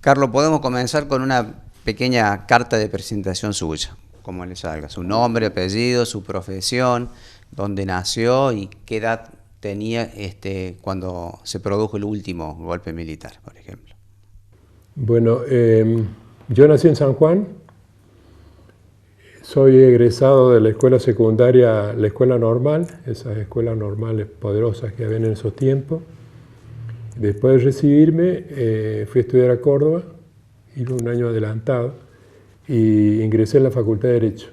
Carlos, podemos comenzar con una pequeña carta de presentación suya, como le salga, su nombre, apellido, su profesión, dónde nació y qué edad tenía cuando se produjo el último golpe militar, por ejemplo. Bueno, yo nací en San Juan, soy egresado de la escuela secundaria, la escuela normal, esas escuelas normales poderosas que habían en esos tiempos. Después de recibirme, fui a estudiar a Córdoba, iba un año adelantado, y ingresé en la Facultad de Derecho.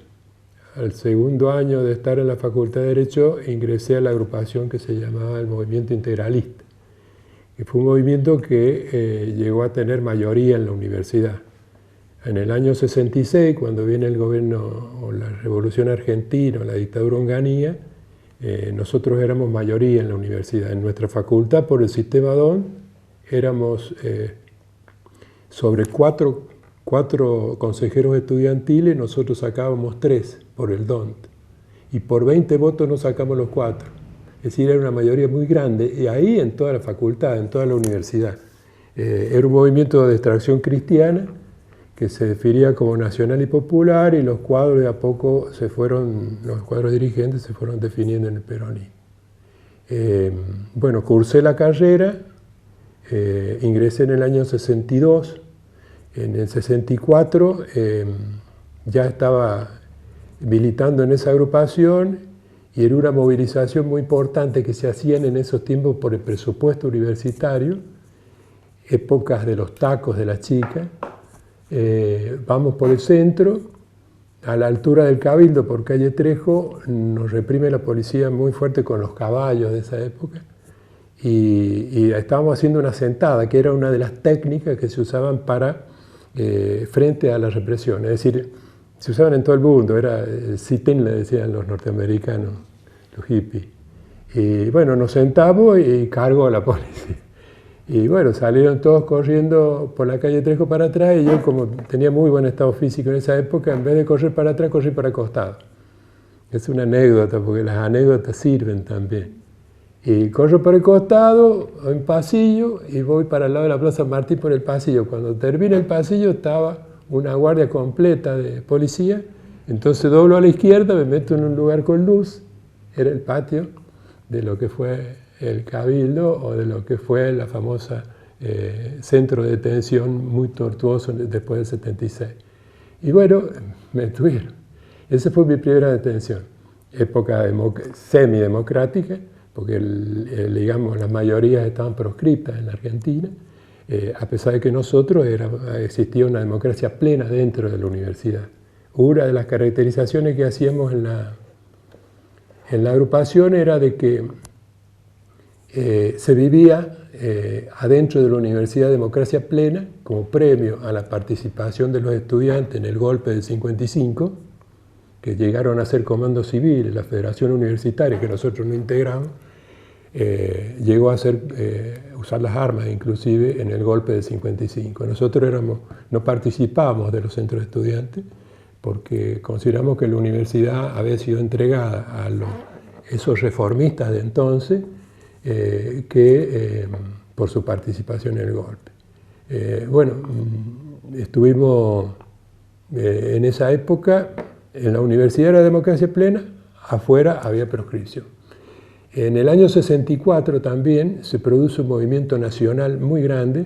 Al segundo año de estar en la Facultad de Derecho, ingresé a la agrupación que se llamaba el Movimiento Integralista, que fue un movimiento que llegó a tener mayoría en la universidad. En el año 66, cuando viene el gobierno o la Revolución Argentina o la dictadura Onganía, nosotros éramos mayoría en la universidad. En nuestra facultad, por el sistema DON, éramos sobre cuatro consejeros estudiantiles, nosotros sacábamos 3 por el DON. Y por 20 votos nos sacamos los 4. Es decir, era una mayoría muy grande, y ahí en toda la facultad, en toda la universidad. Era un movimiento de extracción cristiana que se definía como nacional y popular, y los cuadros de a poco los cuadros dirigentes se fueron definiendo en el peronismo. Bueno, cursé la carrera, ingresé en el año 62, en el 64 ya estaba militando en esa agrupación, y era una movilización muy importante que se hacían en esos tiempos por el presupuesto universitario, épocas de los tacos de las chicas. Vamos por el centro, a la altura del Cabildo, por calle Trejo, nos reprime la policía muy fuerte con los caballos de esa época, y estábamos haciendo una sentada, que era una de las técnicas que se usaban para frente a la represión. Es decir, se usaban en todo el mundo, era el sit-in, le decían los norteamericanos, los hippies. Y bueno, nos sentamos y cargó a la policía. Y bueno, salieron todos corriendo por la calle Trejo para atrás, y yo, como tenía muy buen estado físico en esa época, en vez de correr para atrás, corrí para el costado. Es una anécdota, porque las anécdotas sirven también. Y corro por el costado, en pasillo, y voy para el lado de la Plaza Martín por el pasillo. Cuando termina el pasillo estaba una guardia completa de policía, entonces doblo a la izquierda, me meto en un lugar con luz, era el patio de lo que fue el Cabildo, o de lo que fue la famosa centro de detención muy tortuoso después del 76. Y bueno, me detuvieron. Esa fue mi primera detención, época semidemocrática, porque digamos, las mayorías estaban proscriptas en la Argentina, a pesar de que nosotros existía una democracia plena dentro de la universidad. Una de las caracterizaciones que hacíamos en la agrupación era de que se vivía adentro de la universidad democracia plena como premio a la participación de los estudiantes en el golpe del 55, que llegaron a ser comandos civiles, la Federación Universitaria, que nosotros no integramos, llegó a usar las armas inclusive en el golpe del 55. Nosotros no participábamos de los centros de estudiantes porque consideramos que la universidad había sido entregada a esos reformistas de entonces, por su participación en el golpe. Bueno, estuvimos en esa época, en la universidad era democracia plena, afuera había proscripción. En el año 64 también se produce un movimiento nacional muy grande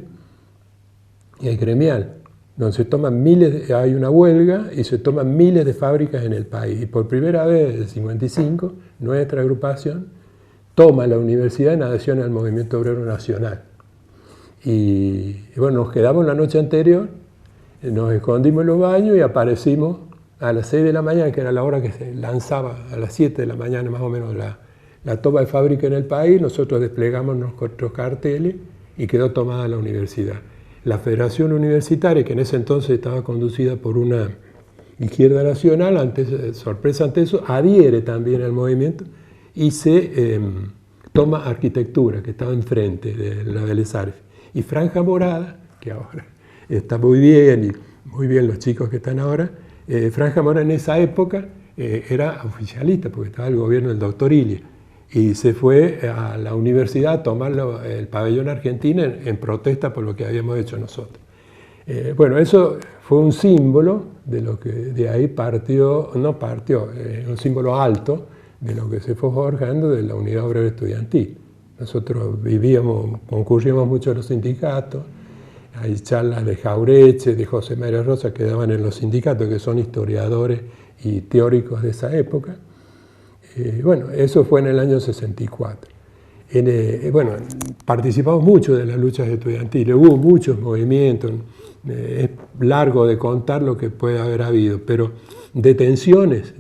y gremial, donde hay una huelga y se toman miles de fábricas en el país. Y por primera vez desde el 55, nuestra agrupación toma la universidad en adhesión al movimiento obrero nacional. Y bueno, nos quedamos la noche anterior, nos escondimos en los baños y aparecimos a las 6 de la mañana, que era la hora que se lanzaba, a las 7 de la mañana más o menos, la toma de fábrica en el país. Nosotros desplegamos nuestros carteles y quedó tomada la universidad. La Federación Universitaria, que en ese entonces estaba conducida por una izquierda nacional, sorpresa ante eso, adhiere también al movimiento y se toma arquitectura, que estaba enfrente de la Vélez Arfield. Y Franja Morada, que ahora está muy bien, y muy bien los chicos que están ahora, Franja Morada en esa época era oficialista, porque estaba el gobierno del doctor Ilia, y se fue a la universidad a tomar el pabellón argentino en protesta por lo que habíamos hecho nosotros. Bueno, eso fue un símbolo de lo que de ahí partió, un símbolo alto de lo que se fue forjando de la Unidad Obrera Estudiantil. Nosotros concurríamos mucho a los sindicatos, hay charlas de Jaureche, de José María Rosa que daban en los sindicatos, que son historiadores y teóricos de esa época. Bueno, eso fue en el año 64. Bueno, participamos mucho de las luchas estudiantiles, hubo muchos movimientos, es largo de contar lo que puede haber habido, pero detenciones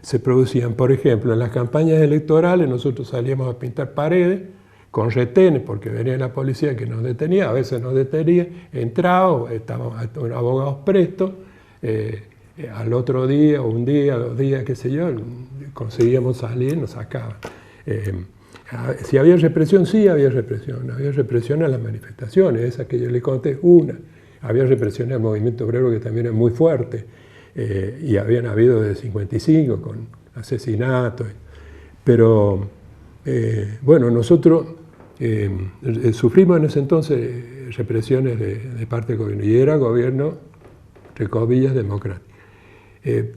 se producían. Por ejemplo, en las campañas electorales nosotros salíamos a pintar paredes con retenes, porque venía la policía que nos detenía, a veces nos detenía, entrábamos, estábamos abogados prestos, al otro día, un día, 2 días, qué sé yo, conseguíamos salir, nos sacaban. Si había represión, sí había represión. Había represión a las manifestaciones, esas que yo le conté, una. Había represión al movimiento obrero, que también es muy fuerte, y habían habido desde 55 con asesinatos. Pero, bueno, nosotros sufrimos en ese entonces represiones de parte del gobierno, y era gobierno, entre comillas, democrático.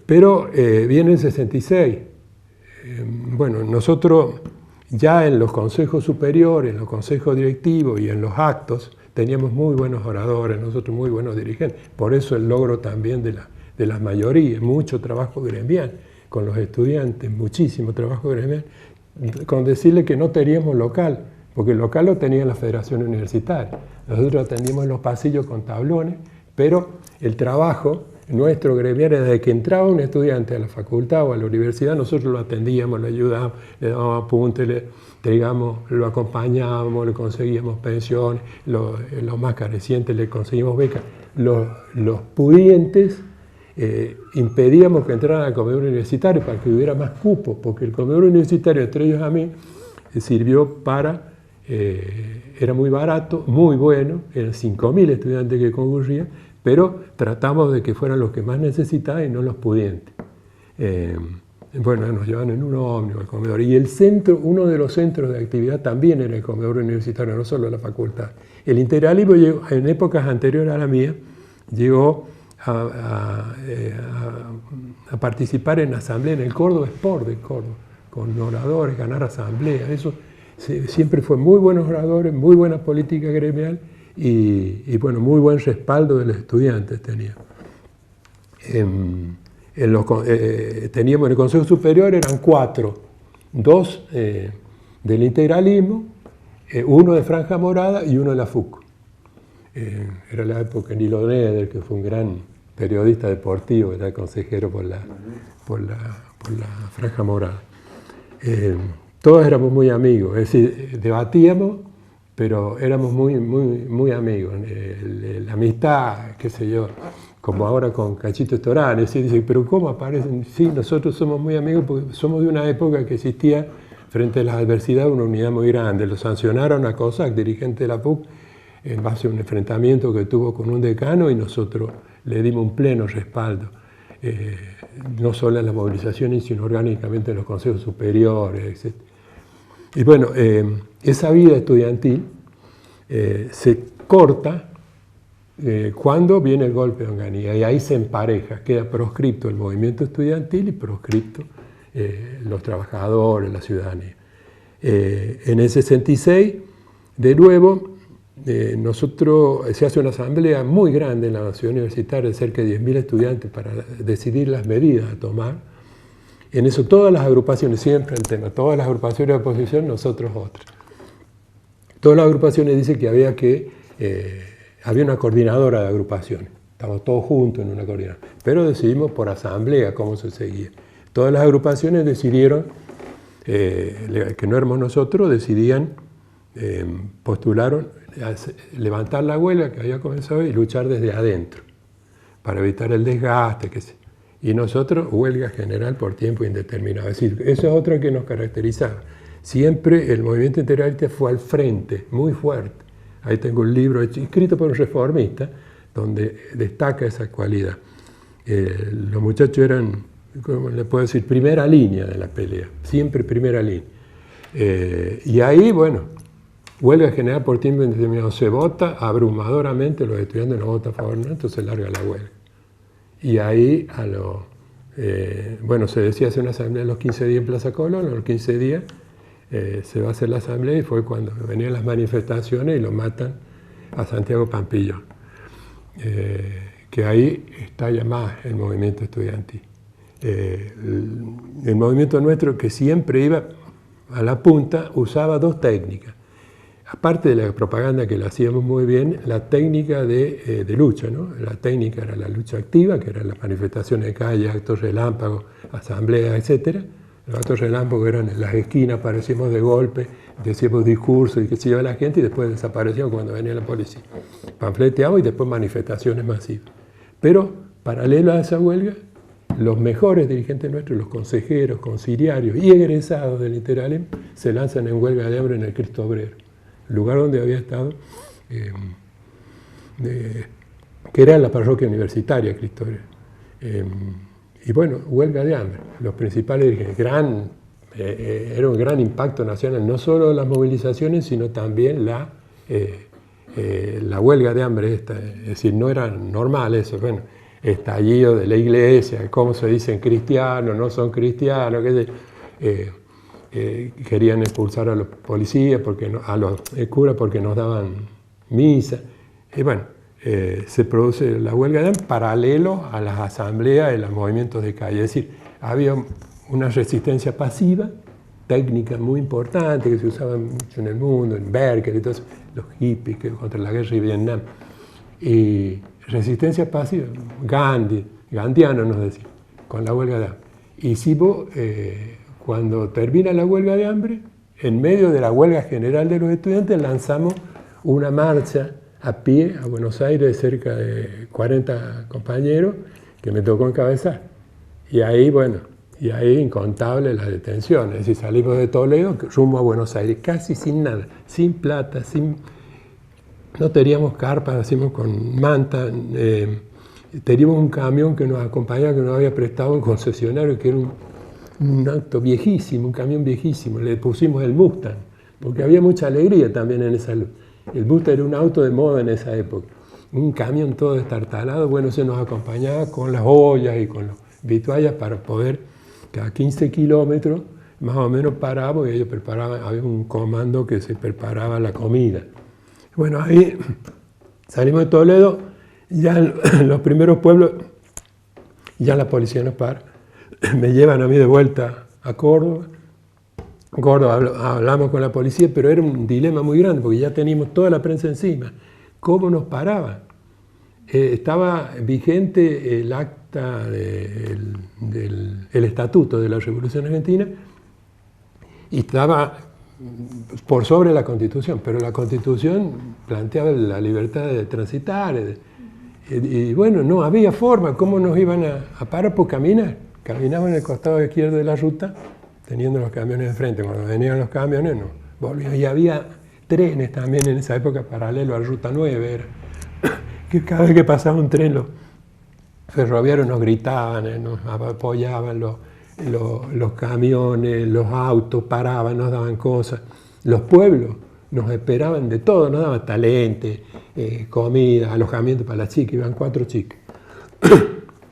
Pero viene el 66. Bueno, nosotros ya en los consejos superiores, en los consejos directivos y en los actos teníamos muy buenos oradores, nosotros muy buenos dirigentes. Por eso el logro también de las mayorías, mucho trabajo gremial con los estudiantes, muchísimo trabajo gremial, con decirle que no teníamos local, porque el local lo tenía la Federación Universitaria. Nosotros atendíamos en los pasillos con tablones, pero el trabajo nuestro gremial, desde que entraba un estudiante a la facultad o a la universidad, nosotros lo atendíamos, le ayudábamos, le dábamos apuntes, lo acompañábamos, le conseguíamos pensiones, los más carecientes le conseguimos becas. Los pudientes impedíamos que entraran al comedor universitario para que hubiera más cupos, porque el comedor universitario, entre ellos a mí, sirvió para, era muy barato, muy bueno, eran 5.000 estudiantes que concurrían, pero tratamos de que fueran los que más necesitaban y no los pudientes. Bueno, nos llevaban en un ómnibus al comedor. Y el centro, uno de los centros de actividad también era el comedor universitario, no solo la facultad. El integralismo llegó, en épocas anteriores a la mía, llegó a participar en asamblea, en el Córdoba Sport de Córdoba, con oradores, ganar asambleas. Eso siempre fue muy buenos oradores, muy buena política gremial, y bueno, muy buen respaldo de los estudiantes tenía. Teníamos en el Consejo Superior, eran 4, 2 del integralismo, 1 de Franja Morada y 1 de la FUC. Era la época de Nilo Neder, que fue un gran periodista deportivo, era consejero por la Franja Morada. Todos éramos muy amigos, es decir, debatíamos, pero éramos muy amigos. La amistad, qué sé yo, como ahora con Cachito Estorán, dice, pero ¿cómo aparecen? Sí, nosotros somos muy amigos porque somos de una época que existía frente a las adversidades una unidad muy grande. Lo sancionaron a Cossack, dirigente de la PUC, en base a un enfrentamiento que tuvo con un decano, y nosotros le dimos un pleno respaldo, no solo en las movilizaciones, sino orgánicamente en los consejos superiores, etc. Y bueno, esa vida estudiantil se corta cuando viene el golpe de Onganía, y ahí se empareja, queda proscripto el movimiento estudiantil y proscripto los trabajadores, la ciudadanía. En el 66, de nuevo, se hace una asamblea muy grande en la ciudad universitaria de cerca de 10.000 estudiantes para decidir las medidas a tomar. En eso todas las agrupaciones, siempre el tema, todas las agrupaciones de oposición, nosotros otras. Todas las agrupaciones dicen que había una coordinadora de agrupaciones, estábamos todos juntos en una coordinadora, pero decidimos por asamblea cómo se seguía. Todas las agrupaciones decidieron, que no éramos nosotros, postularon levantar la huelga que había comenzado y luchar desde adentro, para evitar el desgaste, y nosotros, huelga general por tiempo indeterminado. Es decir, eso es otra que nos caracterizaba. Siempre el movimiento integralista fue al frente, muy fuerte. Ahí tengo un libro escrito por un reformista, donde destaca esa cualidad. Los muchachos eran, ¿cómo le puedo decir?, primera línea de la pelea, siempre primera línea. Y ahí, bueno, huelga general por tiempo indeterminado, se vota abrumadoramente, los estudiantes no votan a favor, ¿no? Entonces se larga la huelga. Y ahí, bueno, se decía hacer una asamblea a los 15 días en Plaza Colón, a los 15 días se va a hacer la asamblea, y fue cuando venían las manifestaciones y lo matan a Santiago Pampillón. Que ahí estalla más el movimiento estudiantil. El movimiento nuestro, que siempre iba a la punta, usaba dos técnicas. Aparte de la propaganda, que la hacíamos muy bien, la técnica de lucha, ¿no? La técnica era la lucha activa, que eran las manifestaciones de calle, actos relámpagos, asambleas, etc. Los actos relámpagos eran en las esquinas, aparecíamos de golpe, decíamos discursos y que se iba la gente, y después desaparecíamos cuando venía la policía. Panfleteamos y después manifestaciones masivas. Pero, paralelo a esa huelga, los mejores dirigentes nuestros, los consejeros, conciliarios y egresados del Interalem, se lanzan en huelga de hambre en el Cristo Obrero, lugar donde había estado, que era la parroquia universitaria Cristo Obrero. Y bueno, huelga de hambre. Los principales dirigentes, era un gran impacto nacional, no solo las movilizaciones, sino también la huelga de hambre esta. Es decir, no era normal eso. Bueno, estallido de la iglesia, cómo se dicen cristianos, no son cristianos, querían expulsar a los policías, a los curas, porque nos daban misa. Y bueno, se produce la huelga de hambre paralelo a las asambleas y los movimientos de calle. Es decir, había una resistencia pasiva, técnica muy importante, que se usaba mucho en el mundo, en Berkeley, y todos los hippies contra la guerra de Vietnam. Y resistencia pasiva, Gandhiano nos decía, con la huelga de hambre. Y si vos, cuando termina la huelga de hambre, en medio de la huelga general de los estudiantes, lanzamos una marcha a pie a Buenos Aires, cerca de 40 compañeros, que me tocó encabezar. Y ahí, bueno, incontables las detenciones. Es decir, salimos de Toledo rumbo a Buenos Aires, casi sin nada, sin plata, no teníamos carpas, hacíamos con manta. Teníamos un camión que nos acompañaba, que nos había prestado un concesionario, que era un auto viejísimo, un camión viejísimo. Le pusimos el Mustang, porque había mucha alegría también en esa luz. El Mustang era un auto de moda en esa época. Un camión todo destartalado, bueno, se nos acompañaba con las ollas y con los vituallas para poder, cada 15 kilómetros, más o menos parábamos, y ellos preparaban, había un comando que se preparaba la comida. Bueno, ahí salimos de Toledo, ya en los primeros pueblos, ya la policía nos para, me llevan a mí de vuelta a Córdoba. Hablamos con la policía, pero era un dilema muy grande, porque ya teníamos toda la prensa encima. ¿Cómo nos paraban? Estaba vigente el acta del Estatuto de la Revolución Argentina, y estaba por sobre la Constitución, pero la Constitución planteaba la libertad de transitar, y bueno, no había forma. ¿Cómo nos iban a parar? Por caminar. Caminaban en el costado izquierdo de la ruta, teniendo los camiones enfrente. Cuando venían los camiones, no volvían. Y había trenes también en esa época, paralelo a la Ruta 9, era que cada vez que pasaba un tren, los ferroviarios nos gritaban, nos apoyaban los camiones, los autos, paraban, nos daban cosas. Los pueblos nos esperaban de todo, nos daban talente, comida, alojamiento para las chicas, iban 4 chicas.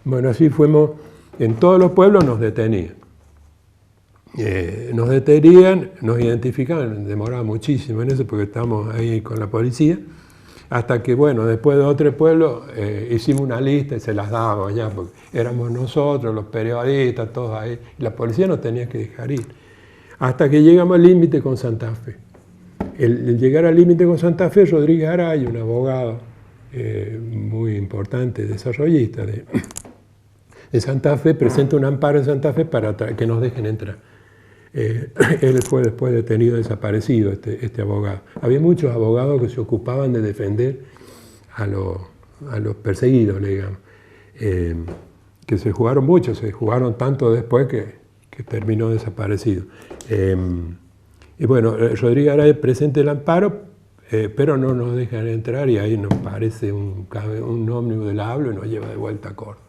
Bueno, así fuimos, en todos los pueblos nos detenían. Nos detenían, nos identificaban, demoraba muchísimo en eso porque estábamos ahí con la policía, hasta que, bueno, después de 2 o 3 pueblos hicimos una lista y se las dábamos ya, porque éramos nosotros, los periodistas, todos ahí, y la policía nos tenía que dejar ir. Hasta que llegamos al límite con Santa Fe. El llegar al límite con Santa Fe, Rodríguez Aray, un abogado muy importante, desarrollista de Santa Fe, presenta un amparo en Santa Fe para que nos dejen entrar. Él fue después detenido, desaparecido, este abogado. Había muchos abogados que se ocupaban de defender a los perseguidos, digamos, que se jugaron mucho, se jugaron tanto después que terminó desaparecido. Y bueno, Rodríguez Aray presenta el amparo, pero no nos dejan entrar, y ahí nos parece un ómnibus del Hablo y nos lleva de vuelta a Córdoba.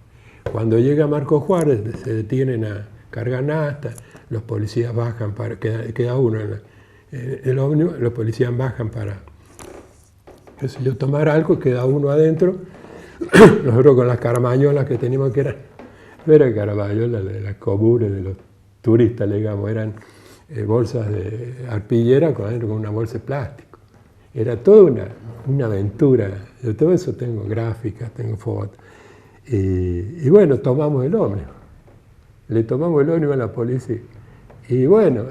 Cuando llega Marcos Juárez, se detienen a cargar nafta, los policías bajan, queda uno el ómnibus, los policías bajan para, qué sé yo, tomar algo, queda uno adentro, nosotros con las caramañolas que teníamos, que eran, no eran caramañolas de las comunes de los turistas, digamos, eran bolsas de arpillera con una bolsa de plástico. Era toda una aventura. De todo eso tengo gráficas, tengo fotos. Y bueno, tomamos el ómnibus. Le tomamos el ómnibus a la policía. Y bueno,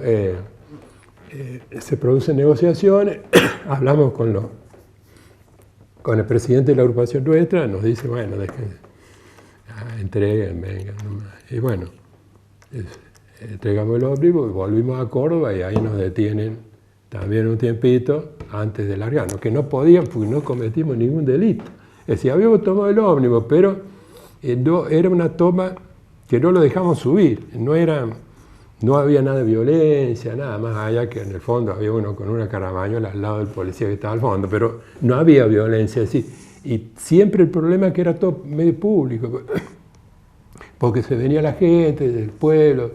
se producen negociaciones, hablamos con el presidente de la agrupación nuestra, nos dice, bueno, entreguen, vengan. Y bueno, entregamos el ómnibus y volvimos a Córdoba y ahí nos detienen también un tiempito antes de largarnos, que no podían porque no cometimos ningún delito. Es decir, habíamos tomado el ómnibus, pero era una toma que no lo dejamos subir, no había nada de violencia, nada más allá que en el fondo había uno con una caramañola al lado del policía que estaba al fondo, pero no había violencia así. Y siempre el problema es que era todo medio público, porque se venía la gente del pueblo,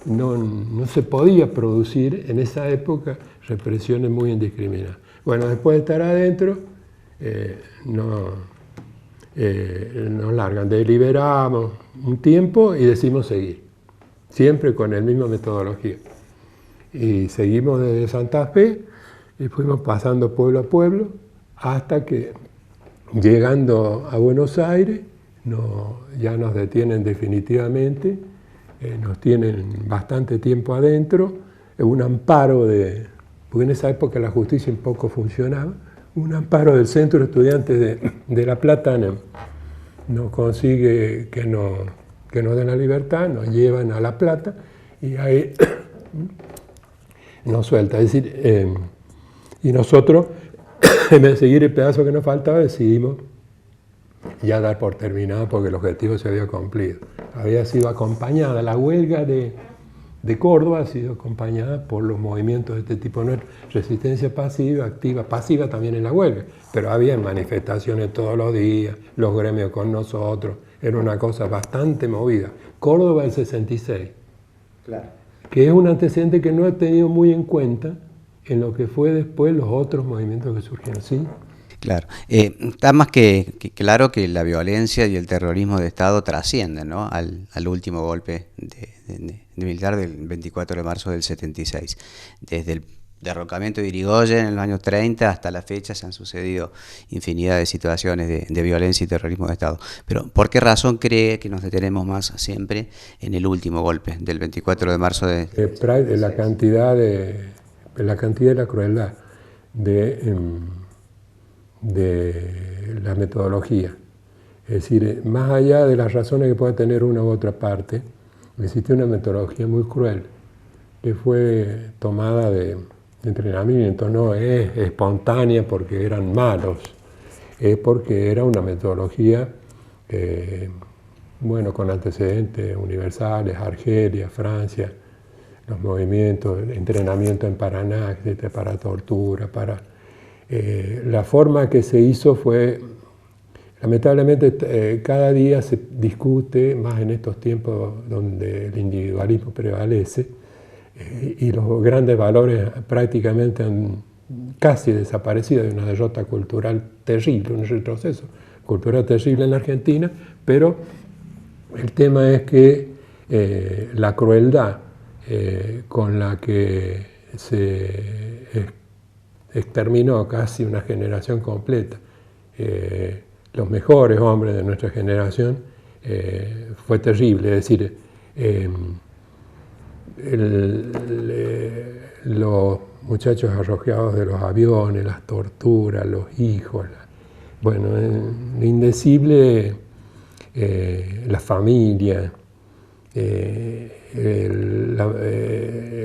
no se podía producir en esa época represiones muy indiscriminadas. Bueno, después de estar adentro, nos largan, deliberamos un tiempo y decimos seguir, siempre con la misma metodología. Y seguimos desde Santa Fe y fuimos pasando pueblo a pueblo hasta que, llegando a Buenos Aires, ya nos detienen definitivamente, nos tienen bastante tiempo adentro, un amparo porque en esa época la justicia un poco funcionaba, un amparo del Centro de Estudiantes de La Plata nos consigue que nos den la libertad, nos llevan a La Plata y ahí nos suelta. Es decir, y nosotros, en vez de seguir el pedazo que nos faltaba, decidimos ya dar por terminado porque el objetivo se había cumplido. Había sido acompañada, la huelga de Córdoba ha sido acompañada por los movimientos de este tipo, no es resistencia pasiva, activa, pasiva también en la huelga, pero había manifestaciones todos los días, los gremios con nosotros, era una cosa bastante movida. Córdoba del 66, claro, que es un antecedente que no he tenido muy en cuenta en lo que fue después los otros movimientos que surgieron, ¿sí? Claro, está más que claro que la violencia y el terrorismo de Estado trascienden, ¿no?, al último golpe de militar del 24 de marzo del 76. Desde el derrocamiento de Irigoyen en los años 30 hasta la fecha se han sucedido infinidad de situaciones de violencia y terrorismo de Estado. Pero ¿por qué razón cree que nos detenemos más siempre en el último golpe del 24 de marzo de la cantidad de la crueldad de la metodología? Es decir, más allá de las razones que pueda tener una u otra parte, existe una metodología muy cruel que fue tomada de entrenamiento, no es espontánea porque eran malos, es porque era una metodología con antecedentes universales, Argelia, Francia, los movimientos, el entrenamiento en Paraná, etcétera, para tortura, la forma que se hizo fue, lamentablemente, cada día se discute, más en estos tiempos donde el individualismo prevalece, y los grandes valores prácticamente han casi desaparecido. Hay una derrota cultural terrible, un retroceso cultural terrible en la Argentina, pero el tema es que la crueldad con la que se exterminó casi una generación completa, los mejores hombres de nuestra generación, fue terrible. Es decir, los muchachos arrojados de los aviones, las torturas, los hijos, indecible, la familia,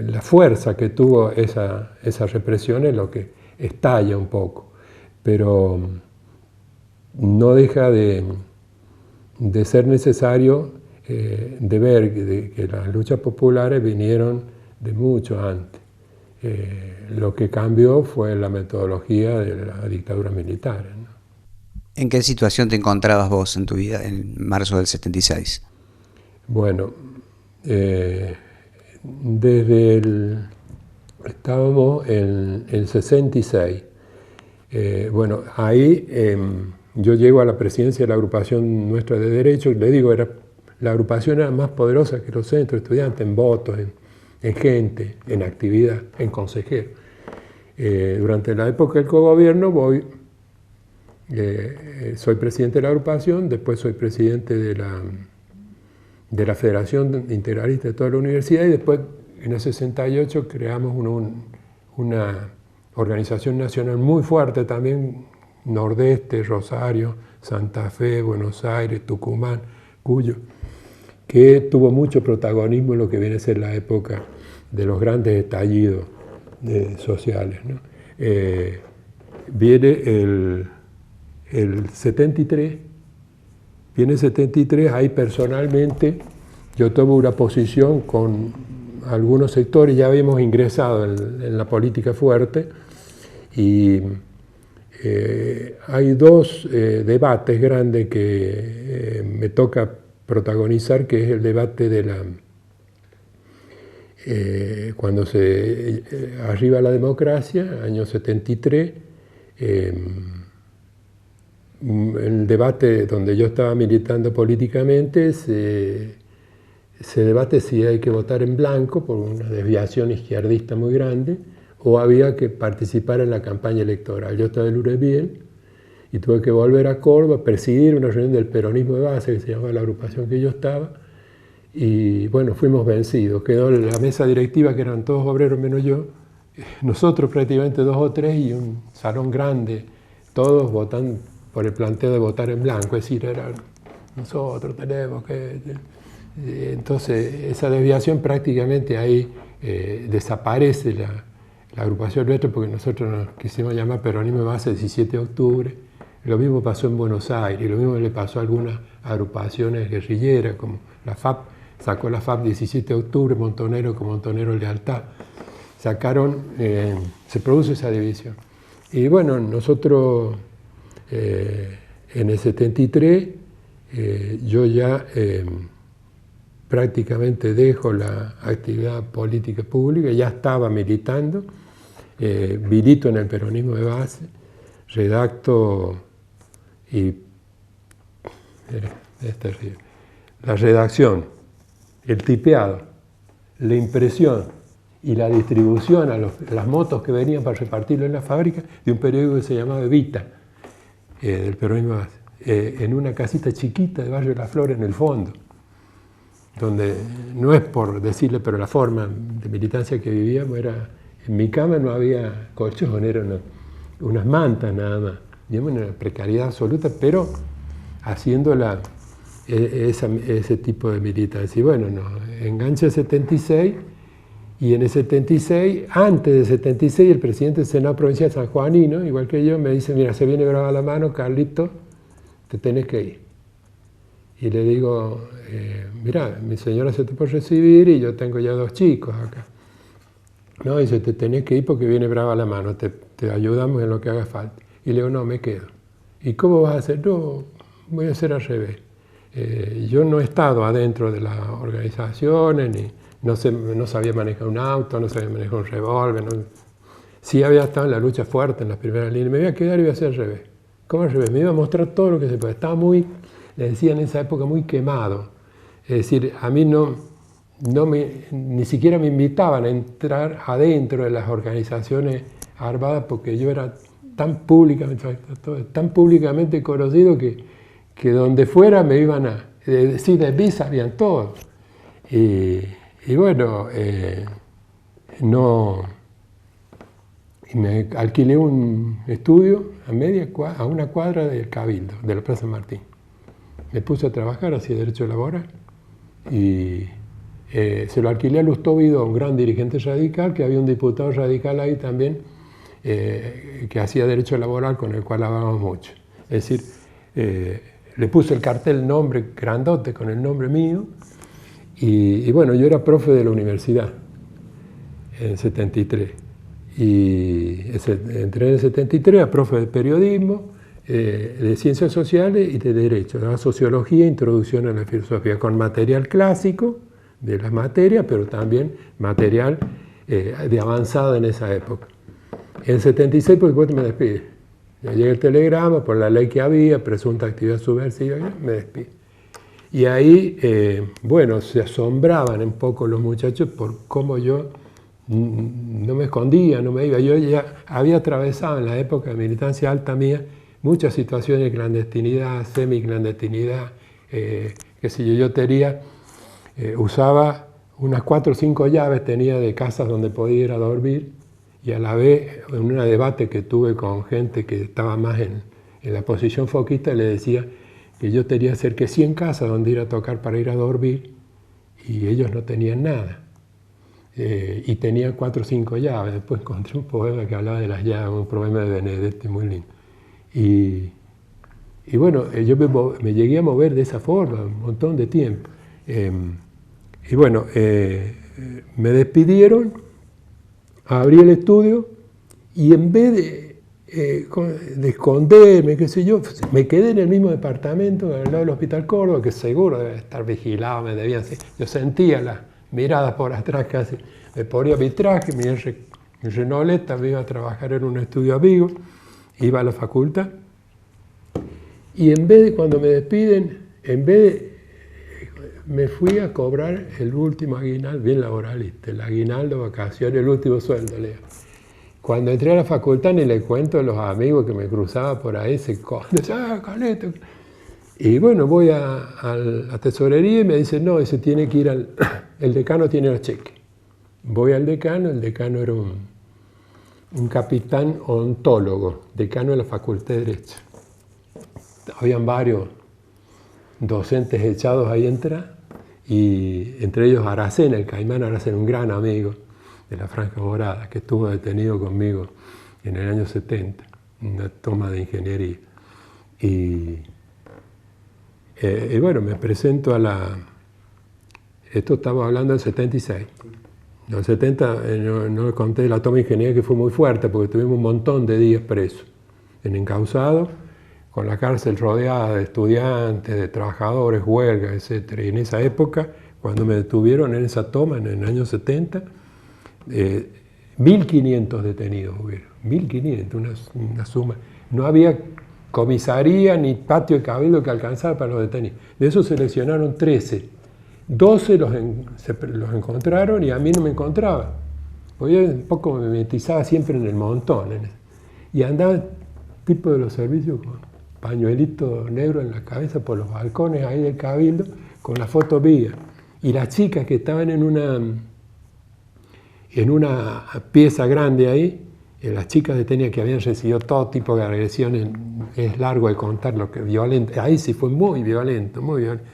la fuerza que tuvo esa represión es lo que estalla un poco, pero no deja de ser necesario de ver que las luchas populares vinieron de mucho antes. Lo que cambió fue la metodología de la dictadura militar, ¿no? ¿En qué situación te encontrabas vos en tu vida en marzo del 76? Bueno, desde Estábamos en el 66. Bueno, ahí yo llego a la presidencia de la agrupación nuestra de Derecho, y le digo, la agrupación era más poderosa que los centros estudiantes en votos, en gente, en actividad, en consejeros. Durante la época del cogobierno soy presidente de la agrupación, después soy presidente de la Federación Integralista de toda la universidad, y después en el 68 creamos una organización nacional muy fuerte también, Nordeste, Rosario, Santa Fe, Buenos Aires, Tucumán, Cuyo, que tuvo mucho protagonismo en lo que viene a ser la época de los grandes estallidos sociales, ¿no? Viene el 73, ahí personalmente yo tomo una posición con algunos sectores, ya habíamos ingresado en la política fuerte, y hay dos debates grandes que me toca protagonizar, que es el debate de cuando se arriba la democracia, año 73, el debate donde yo estaba militando políticamente, se debate si hay que votar en blanco por una desviación izquierdista muy grande o había que participar en la campaña electoral. Yo estaba en Lurebiel y tuve que volver a Córdoba, presidir una reunión del peronismo de base, que se llamaba la agrupación que yo estaba, y bueno, fuimos vencidos. Quedó la mesa directiva, que eran todos obreros menos yo, nosotros prácticamente 2 o 3 y un salón grande, todos votando por el planteo de votar en blanco, es decir, nosotros tenemos que... Entonces, esa desviación prácticamente ahí desaparece la agrupación nuestra, porque nosotros nos quisimos llamar Peronismo de Base 17 de octubre. Lo mismo pasó en Buenos Aires, lo mismo le pasó a algunas agrupaciones guerrilleras, como la FAP, sacó la FAP 17 de octubre, Montonero con Montonero Lealtad. Se produce esa división. Y bueno, nosotros en el 73, yo ya prácticamente dejo la actividad política pública, ya estaba militando, milito en el peronismo de base, redacto y es terrible. La redacción, el tipeado, la impresión y la distribución a las motos que venían para repartirlo en la fábrica de un periódico que se llamaba Evita, del peronismo de base, en una casita chiquita de Barrio de la Flor en el fondo, donde no es por decirle, pero la forma de militancia que vivíamos era, en mi cama no había colchón, eran unas mantas nada más, digamos, una precariedad absoluta, pero haciendo ese tipo de militancia. Y bueno, engancha el 76, y en el 76, antes del 76, el presidente del Senado Provincial sanjuanino, igual que yo, me dice, mira, se viene brava la mano, Carlito, te tenés que ir. Y le digo, mira, mi señora se te puede recibir y yo tengo ya 2 chicos acá. No, dice, te tenés que ir porque viene brava la mano, te ayudamos en lo que haga falta. Y le digo, no, me quedo. ¿Y cómo vas a hacer? No, voy a hacer al revés. Yo no he estado adentro de las organizaciones, ni no sabía manejar un auto, no sabía manejar un revólver. Sí había estado en la lucha fuerte, en las primeras líneas. Me voy a quedar y voy a hacer al revés. ¿Cómo al revés? Me iba a mostrar todo lo que se puede. Estaba muy, le decían en esa época, muy quemado. Es decir, a mí ni siquiera me invitaban a entrar adentro de las organizaciones armadas porque yo era tan públicamente conocido que donde fuera me iban a decir de mí sabían todo. Y bueno, me alquilé un estudio a una cuadra del Cabildo, de la Plaza Martín. Me puse a trabajar, hacía Derecho Laboral, y se lo alquilé a Lustó Vidó, un gran dirigente radical, que había un diputado radical ahí también, que hacía Derecho Laboral, con el cual hablábamos mucho. Es decir, le puse el cartel nombre grandote con el nombre mío, y bueno, yo era profe de la universidad en 73. Y entré en el 73 a profe de periodismo, de ciencias sociales y de derecho, de sociología e introducción a la filosofía, con material clásico de las materias, pero también material de avanzado en esa época. En el 76, por supuesto, me despide. Ya llega el telegrama, por la ley que había, presunta actividad subversiva, me despide. Y ahí, bueno, se asombraban un poco los muchachos por cómo yo no me escondía, no me iba. Yo ya había atravesado en la época de militancia alta mía muchas situaciones de clandestinidad, semiclandestinidad, qué sé yo. Yo tenía, usaba unas 4 o 5 llaves, tenía de casas donde podía ir a dormir, y a la vez, en un debate que tuve con gente que estaba más en la posición foquista, le decía que yo tenía cerca de 100 casas donde ir a tocar para ir a dormir, y ellos no tenían nada. Y tenían 4 o 5 llaves. Después encontré un poema que hablaba de las llaves, un poema de Benedetti muy lindo. Y bueno, yo me llegué a mover de esa forma un montón de tiempo. Y bueno, me despidieron, abrí el estudio y en vez de esconderme, qué sé yo, me quedé en el mismo departamento, al lado del Hospital Córdoba, que seguro debe estar vigilado, me debían. Yo sentía las miradas por atrás casi. Me ponía mi traje, mi renoleta, me iba a trabajar en un estudio amigo, iba a la facultad. Y en vez de, cuando me despiden, me fui a cobrar el último aguinaldo, bien laboralista, el aguinaldo, vacaciones, el último sueldo, leo. Cuando entré a la facultad ni le cuento a los amigos que me cruzaba por ahí, se Caleta. Y bueno, voy a la tesorería y me dicen, no, ese tiene que ir el decano tiene los cheques. Voy al decano, el decano era un capitán ontólogo, decano de la Facultad de Derecho. Habían varios docentes echados ahí y entre ellos Aracena, el Caimán Aracena, un gran amigo de la Franja Morada, que estuvo detenido conmigo en el año 70, una toma de ingeniería. Y bueno, me presento a la... Esto estaba hablando del 76. En el 70 no conté la toma de ingeniería, que fue muy fuerte, porque tuvimos un montón de días presos, en encausados, con la cárcel rodeada de estudiantes, de trabajadores, huelgas, etc. Y en esa época, cuando me detuvieron en esa toma, en el año 70, 1.500 detenidos hubieron, 1.500, una suma. No había comisaría ni patio de cabildo que alcanzara para los detenidos. De esos seleccionaron 13. 12 los encontraron y a mí no me encontraban. Porque yo un poco me metizaba siempre en el montón. Y andaba tipo de los servicios con pañuelito negro en la cabeza por los balcones ahí del cabildo con la foto mía. Y las chicas que estaban en una pieza grande ahí, las chicas detenidas que habían recibido todo tipo de agresiones, es largo de contar lo que violento, ahí sí fue muy violento, muy violento.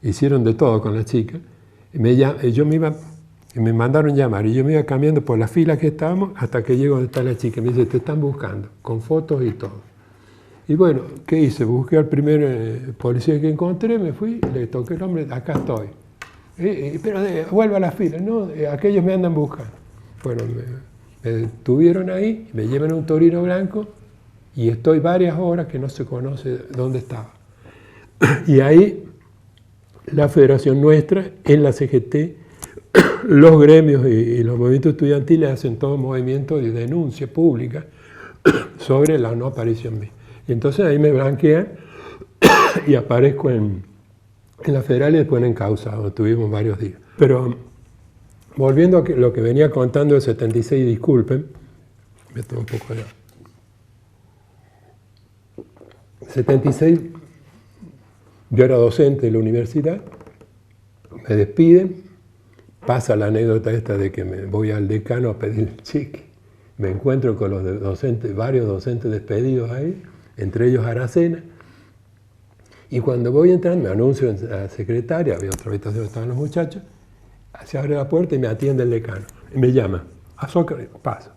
Hicieron de todo con las chicas. Me mandaron llamar y yo me iba cambiando por las filas que estábamos hasta que llego donde está la chica. Me dice, te están buscando, con fotos y todo. Y bueno, ¿qué hice? Busqué al primer policía que encontré, me fui, le toqué el nombre, acá estoy. Pero vuelva a la fila, no, aquellos me andan buscando. Bueno, me detuvieron ahí, me llevan a un Torino blanco y estoy varias horas que no se conoce dónde estaba. Y ahí la federación nuestra, en la CGT, los gremios y los movimientos estudiantiles hacen todo movimiento de denuncia pública sobre la no aparición mía. Y entonces ahí me blanquean y aparezco en la federal y después en encausado. Tuvimos varios días. Pero volviendo a lo que venía contando del 76, disculpen, me tomo un poco de agua. 76, yo era docente de la universidad, me despiden, pasa la anécdota esta de que me voy al decano a pedir el cheque, me encuentro con los docentes, varios docentes despedidos ahí, entre ellos Aracena, y cuando voy entrando me anuncio a la secretaria, había otra habitación donde estaban los muchachos, se abre la puerta y me atiende el decano, y me llama, Azócar, pasa.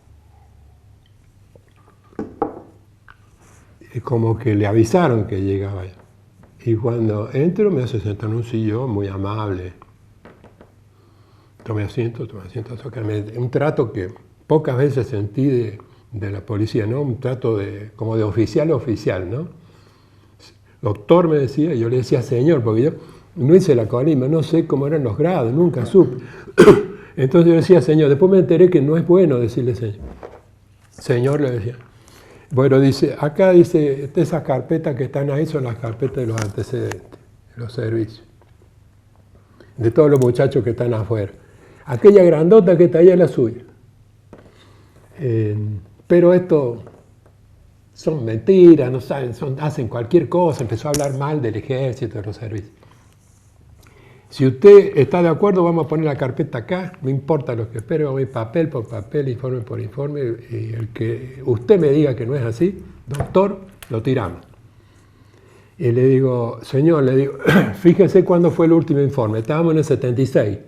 Y como que le avisaron que llegaba yo. Y cuando entro me hace sentar en un sillón muy amable. Tome asiento, Azócar. Un trato que pocas veces sentí de la policía, ¿no? Un trato como de oficial a oficial, ¿no? Doctor me decía, yo le decía señor, porque yo no hice la colima, no sé cómo eran los grados, nunca supe. Entonces yo decía, Señor, después me enteré que no es bueno decirle Señor. Señor, le decía. Bueno, dice, acá dice, esas carpetas que están ahí son las carpetas de los antecedentes, de los servicios, de todos los muchachos que están afuera. Aquella grandota que está ahí es la suya. Pero esto son mentiras, no saben, hacen cualquier cosa. Empezó a hablar mal del ejército, de los servicios. Si usted está de acuerdo, vamos a poner la carpeta acá, no importa lo que espere, vamos a ir papel por papel, informe por informe, y el que usted me diga que no es así, doctor, lo tiramos. Y le digo, señor, le digo, fíjese cuándo fue el último informe, estábamos en el 76,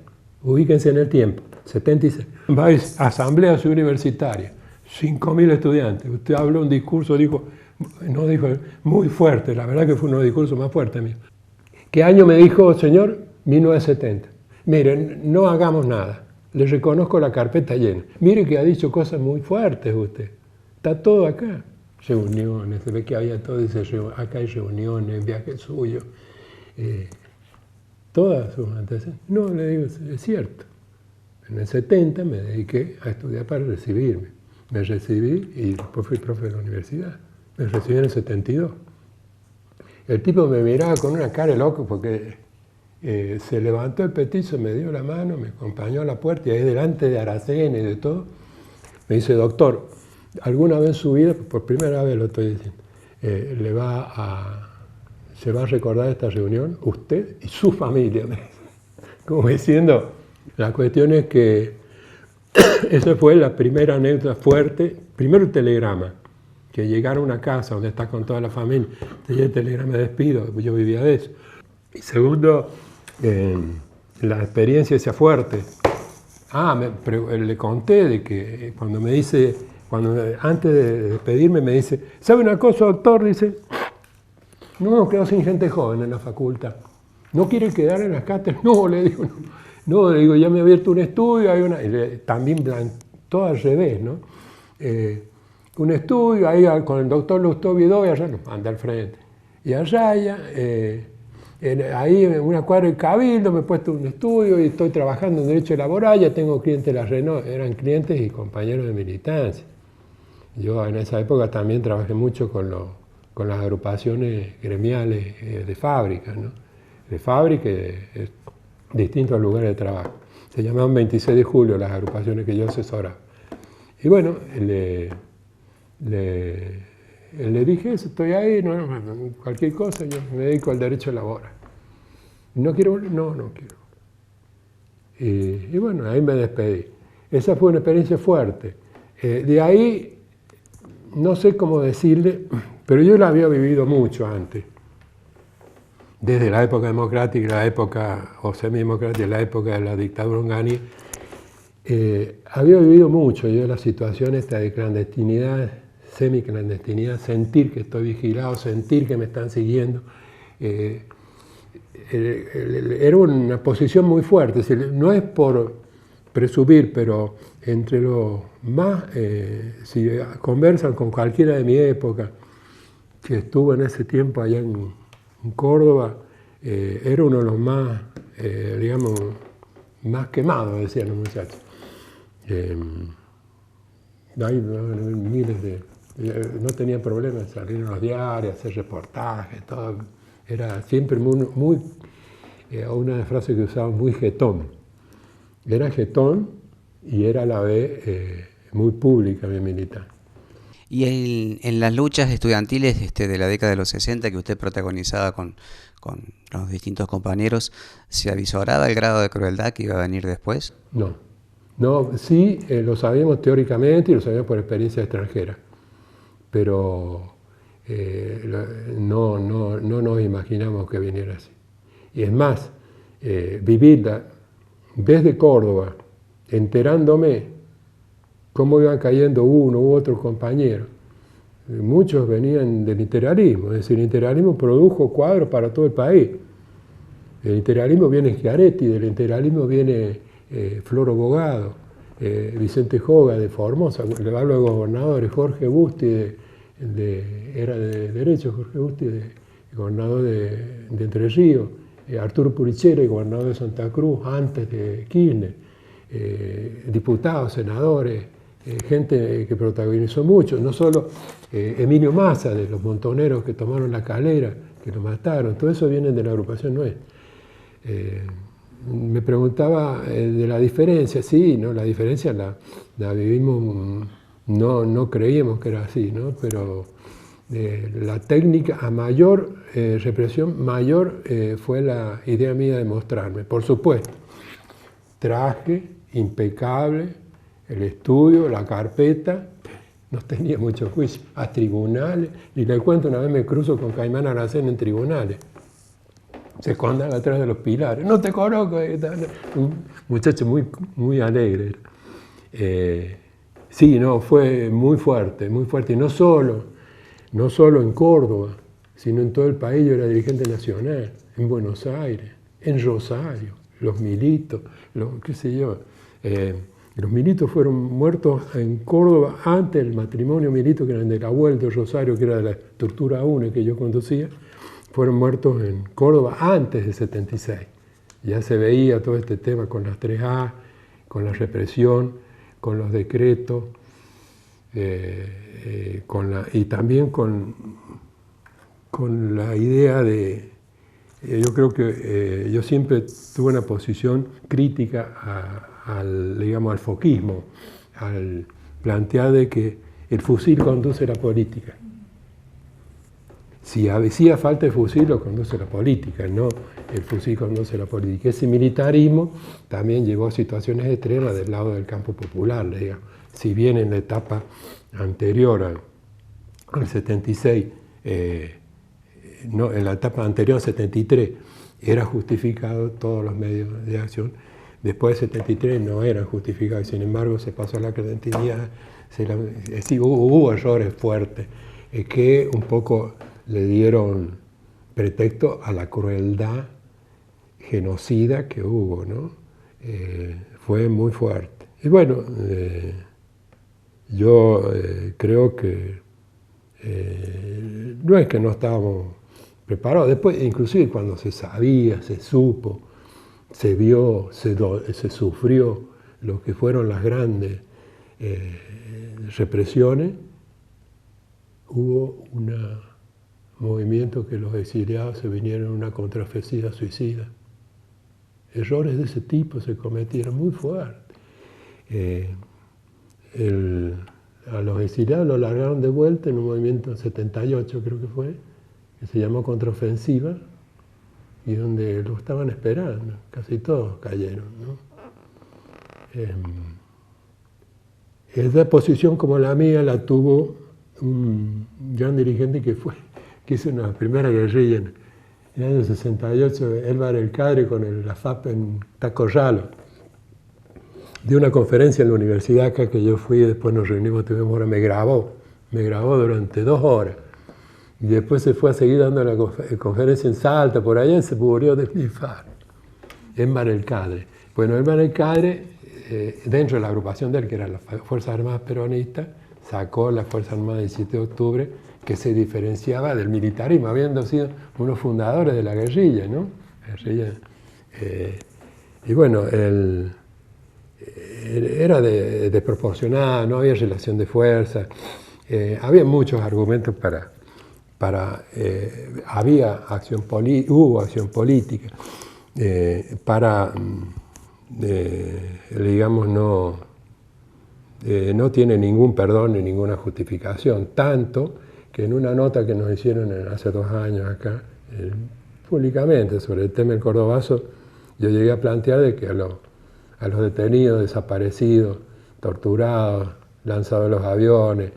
ubíquense en el tiempo, 76. Va a asamblea universitaria, 5.000 estudiantes, usted habló un discurso, dijo muy fuerte, la verdad que fue uno de los discursos más fuertes mío. ¿Qué año me dijo, señor? 1970. Miren, no hagamos nada. Le reconozco la carpeta llena. Mire que ha dicho cosas muy fuertes usted. Está todo acá. Reuniones, se ve que había todo, dice, acá hay reuniones, viajes suyos. Todas sus antecedentes. No, le digo, es cierto. En el 70 me dediqué a estudiar para recibirme. Me recibí y después fui profe de la universidad. Me recibí en el 72. El tipo me miraba con una cara de loco porque se levantó el petizo, me dio la mano, me acompañó a la puerta y ahí delante de Aracena y de todo, me dice, doctor, ¿alguna vez en su vida, por primera vez lo estoy diciendo, se va a recordar esta reunión usted y su familia? Como diciendo, la cuestión es que esa fue la primera anécdota fuerte, primero el telegrama, que llegar a una casa donde está con toda la familia, te llega el telegrama de despido, yo vivía de eso. Y segundo, la experiencia esa fuerte. Le conté de que cuando me dice, antes de despedirme me dice, ¿sabe una cosa, doctor? Dice, no nos quedamos sin gente joven en la facultad. ¿No quiere quedar en las cátedras? No, le digo, no, le digo, ya me he abierto un estudio, hay también todo al revés, ¿no? Un estudio, ahí con el doctor Lustó Vidó, y allá nos manda al frente. Y allá, ahí en una cuadra del Cabildo, me he puesto un estudio y estoy trabajando en Derecho Laboral, ya tengo clientes de la Renault, eran clientes y compañeros de militancia. Yo en esa época también trabajé mucho con las agrupaciones gremiales de fábricas, ¿no? De fábrica y de distintos lugares de trabajo. Se llamaban 26 de julio las agrupaciones que yo asesoraba. Y bueno, le dije eso, estoy ahí, cualquier cosa, yo me dedico al derecho laboral. ¿No quiero? No quiero. Y bueno, ahí me despedí. Esa fue una experiencia fuerte. De ahí, no sé cómo decirle, pero yo la había vivido mucho antes. Desde la época democrática, la época, o semidemocrática, la época de la dictadura húngara, había vivido mucho yo la situación esta de clandestinidad, semiclandestinidad, sentir que estoy vigilado, sentir que me están siguiendo. Era una posición muy fuerte, es decir, no es por presumir, pero entre los más, si conversan con cualquiera de mi época, que estuvo en ese tiempo allá en Córdoba, era uno de los más, digamos, más quemados, decían los muchachos. Hay miles de... No tenía problemas de salir en los diarios, hacer reportajes, todo. Era siempre muy una frase que usaba, muy jetón. Era jetón y era a la vez muy pública mi militar. Y en las luchas estudiantiles de la década de los 60 que usted protagonizaba con los distintos compañeros, ¿se avisoraba el grado de crueldad que iba a venir después? No, sí, lo sabíamos teóricamente y lo sabíamos por experiencia extranjera, pero no nos imaginamos que viniera así. Y es más, vivirla desde Córdoba, enterándome cómo iban cayendo uno u otro compañero. Muchos venían del integralismo, es decir, el integralismo produjo cuadros para todo el país. Del integralismo viene Schiaretti, del integralismo viene Floro Bogado, Vicente Joga de Formosa, le hablo de gobernadores, Jorge Busti, era de Derecho, Jorge Busti, gobernador de Entre Ríos, Arturo Purichero, gobernador de Santa Cruz, antes de Kirchner. diputados, senadores, gente que protagonizó mucho, no solo Emilio Massa, de los montoneros que tomaron La Calera, que lo mataron, todo eso viene de la agrupación nuestra. Me preguntaba de la diferencia, sí, ¿no? La diferencia la vivimos, no creíamos que era así, ¿no? Pero la técnica a mayor represión, mayor fue la idea mía de mostrarme. Por supuesto, traje impecable, el estudio, la carpeta, no tenía mucho juicio, a tribunales, y le cuento, una vez me cruzo con Caimán Aracena en tribunales, se escondan atrás de los pilares, no te conozco, un muchacho muy alegre. Sí, no, fue muy fuerte, y no solo en Córdoba, sino en todo el país. Yo era dirigente nacional, en Buenos Aires, en Rosario, los militos, qué sé yo. Los militos fueron muertos en Córdoba antes del matrimonio milito, que eran del abuelo de Rosario, que era de la estructura UNE que yo conducía, fueron muertos en Córdoba antes del 76. Ya se veía todo este tema con las 3A, con la represión, con los decretos, y también con la idea de... yo creo que yo siempre tuve una posición crítica al foquismo, al plantear de que el fusil conduce la política. Si hacía falta el fusil, lo conduce la política, no el fusil conduce la política. Ese militarismo también llevó a situaciones extremas del lado del campo popular, digamos. Si bien en la etapa anterior al 76, en la etapa anterior al 73, era justificado todos los medios de acción, después del 73 no eran justificados, sin embargo se pasó a la clandestinidad, hubo errores fuertes que un poco le dieron pretexto a la crueldad genocida que hubo, ¿no? Fue muy fuerte. Y bueno, yo creo que no es que no estábamos preparados, después inclusive cuando se sabía, se supo, se vio, se sufrió lo que fueron las grandes represiones, hubo un movimiento que los exiliados se vinieron en una contraofensiva suicida. Errores de ese tipo se cometieron muy fuertes. A los exiliados los largaron de vuelta en un movimiento en 78, creo que fue, que se llamó contraofensiva, y donde lo estaban esperando, casi todos cayeron, ¿no? Esa posición como la mía la tuvo un gran dirigente que hizo una primera guerrilla en el año 68, Elvar El Cadre, con la FAP en Tacorralo. Dio una conferencia en la universidad acá que yo fui, después nos reunimos, tuvimos hora, me grabó durante 2 horas. Y después se fue a seguir dando la conferencia en Salta, por allá, y se murió de infarto. Elvar El Cadre. Bueno, Elvar El Cadre, dentro de la agrupación de él, que era la Fuerzas Armadas Peronistas, sacó la Fuerza Armada del 17 de octubre, que se diferenciaba del militarismo, habiendo sido unos fundadores de la guerrilla, ¿no? Y bueno, era desproporcionada, no había relación de fuerza, había muchos argumentos hubo acción política para, digamos, no tiene ningún perdón ni ninguna justificación, tanto que en una nota que nos hicieron hace 2 años acá, públicamente, sobre el tema del Cordobazo, yo llegué a plantear de que a los detenidos, desaparecidos, torturados, lanzados de los aviones,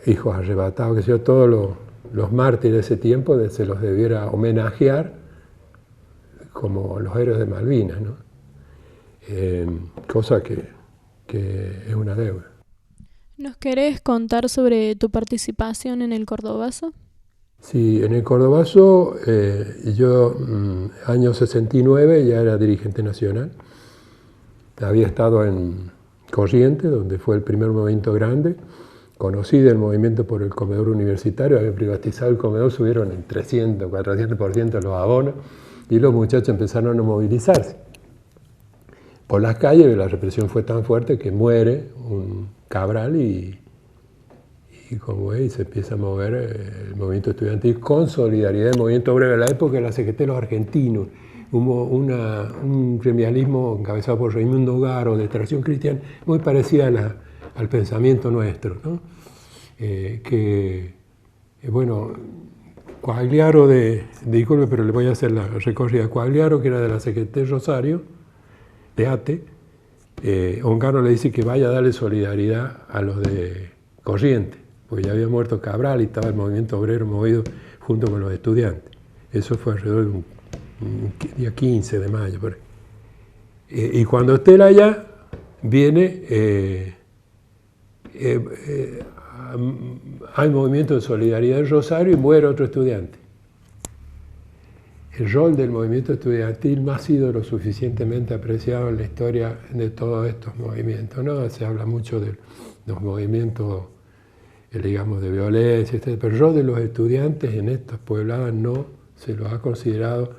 hijos arrebatados, que sé yo, todos los mártires de ese tiempo se los debiera homenajear como los héroes de Malvinas, ¿no? Cosa que es una deuda. ¿Nos querés contar sobre tu participación en el Cordobazo? Sí, en el Cordobazo yo, año 69, ya era dirigente nacional. Había estado en Corrientes, donde fue el primer movimiento grande. Conocí del movimiento por el comedor universitario, había privatizado el comedor, subieron en 300, 400% los abonos, y los muchachos empezaron a movilizarse. por las calles, la represión fue tan fuerte que muere un Cabral y como veis se empieza a mover el movimiento estudiantil con solidaridad del movimiento obrero de la época de la CGT, los argentinos. Hubo un gremialismo encabezado por Raimundo Garo, de tradición cristiana, muy parecida al pensamiento nuestro, ¿no? Bueno, Quagliaro disculpe, pero le voy a hacer la recorrida. Quagliaro, que era de la CGT Rosario, de ATE, Ongaro le dice que vaya a darle solidaridad a los de Corrientes, porque ya había muerto Cabral y estaba el movimiento obrero movido junto con los estudiantes. Eso fue alrededor de un día 15 de mayo. Por ahí. Y cuando esté allá, viene, hay movimiento de solidaridad en Rosario y muere otro estudiante. El rol del movimiento estudiantil no ha sido lo suficientemente apreciado en la historia de todos estos movimientos, ¿no? Se habla mucho de los movimientos, digamos, de violencia, etc. Pero el rol de los estudiantes en estas pobladas no se lo ha considerado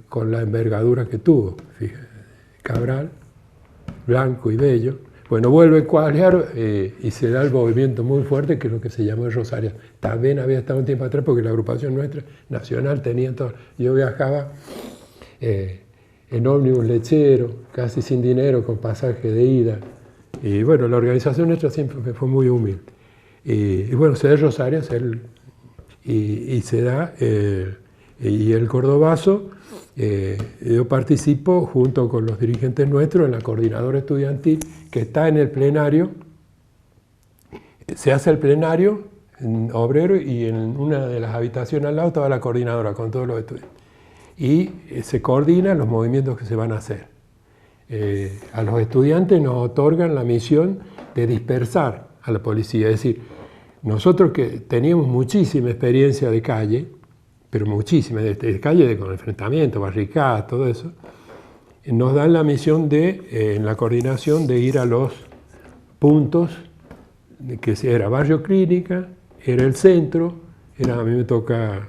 con la envergadura que tuvo. Fíjate, Cabral, Blanco y Bello. Bueno, vuelve Quagliaro y se da el movimiento muy fuerte, que es lo que se llamó el Rosario. También había estado un tiempo atrás porque la agrupación nuestra, nacional, tenía todo. Yo viajaba en ómnibus lechero, casi sin dinero, con pasaje de ida. Y bueno, la organización nuestra siempre fue muy humilde. Y bueno, se da el Rosario, y se da, y el Cordobazo. Yo participo junto con los dirigentes nuestros en la coordinadora estudiantil que está en el plenario. Se hace el plenario obrero y en una de las habitaciones al lado estaba la coordinadora con todos los estudiantes. Y se coordinan los movimientos que se van a hacer. A los estudiantes nos otorgan la misión de dispersar a la policía. Es decir, nosotros que teníamos muchísima experiencia de calle, pero muchísimas, de calle con enfrentamientos, barricadas, todo eso, nos dan la misión de, en la coordinación, de ir a los puntos, que era Barrio Clínica, era el centro, a mí me toca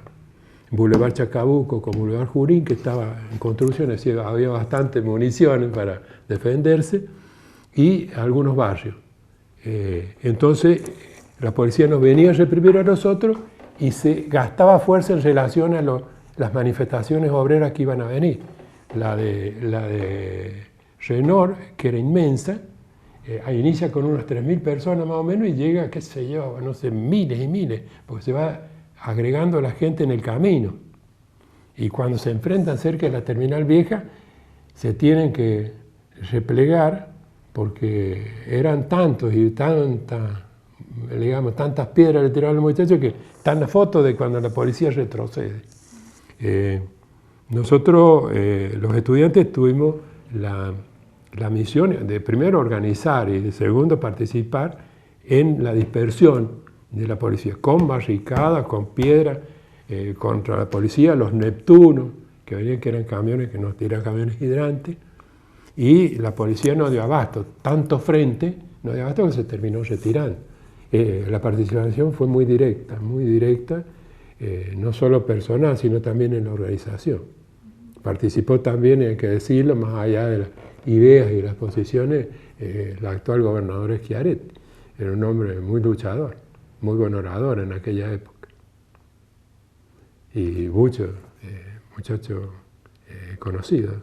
Boulevard Chacabuco con Boulevard Jurín, que estaba en construcción, es decir, había bastante municiones para defenderse, y algunos barrios. Entonces, la policía nos venía a reprimir a nosotros, y se gastaba fuerza en relación a las manifestaciones obreras que iban a venir. La de Renor, que era inmensa, inicia con unas 3.000 personas más o menos y llega, qué sé yo, no sé, miles y miles, porque se va agregando la gente en el camino. Y cuando se enfrentan cerca de la terminal vieja, se tienen que replegar porque eran tantos y tantas piedras le tiraron al muchacho que está en la foto de cuando la policía retrocede. Nosotros, los estudiantes, tuvimos la misión de primero organizar y de segundo participar en la dispersión de la policía, con barricadas, con piedras, contra la policía, los Neptunos, que venían que eran camiones que nos tiraban camiones hidrantes, y la policía no dio abasto, tanto frente, no dio abasto que se terminó retirando. La participación fue muy directa, no solo personal, sino también en la organización. Participó también, hay que decirlo, más allá de las ideas y las posiciones, el actual gobernador Schiaretti. Era un hombre muy luchador, muy buen orador en aquella época. Y muchos muchachos conocidos.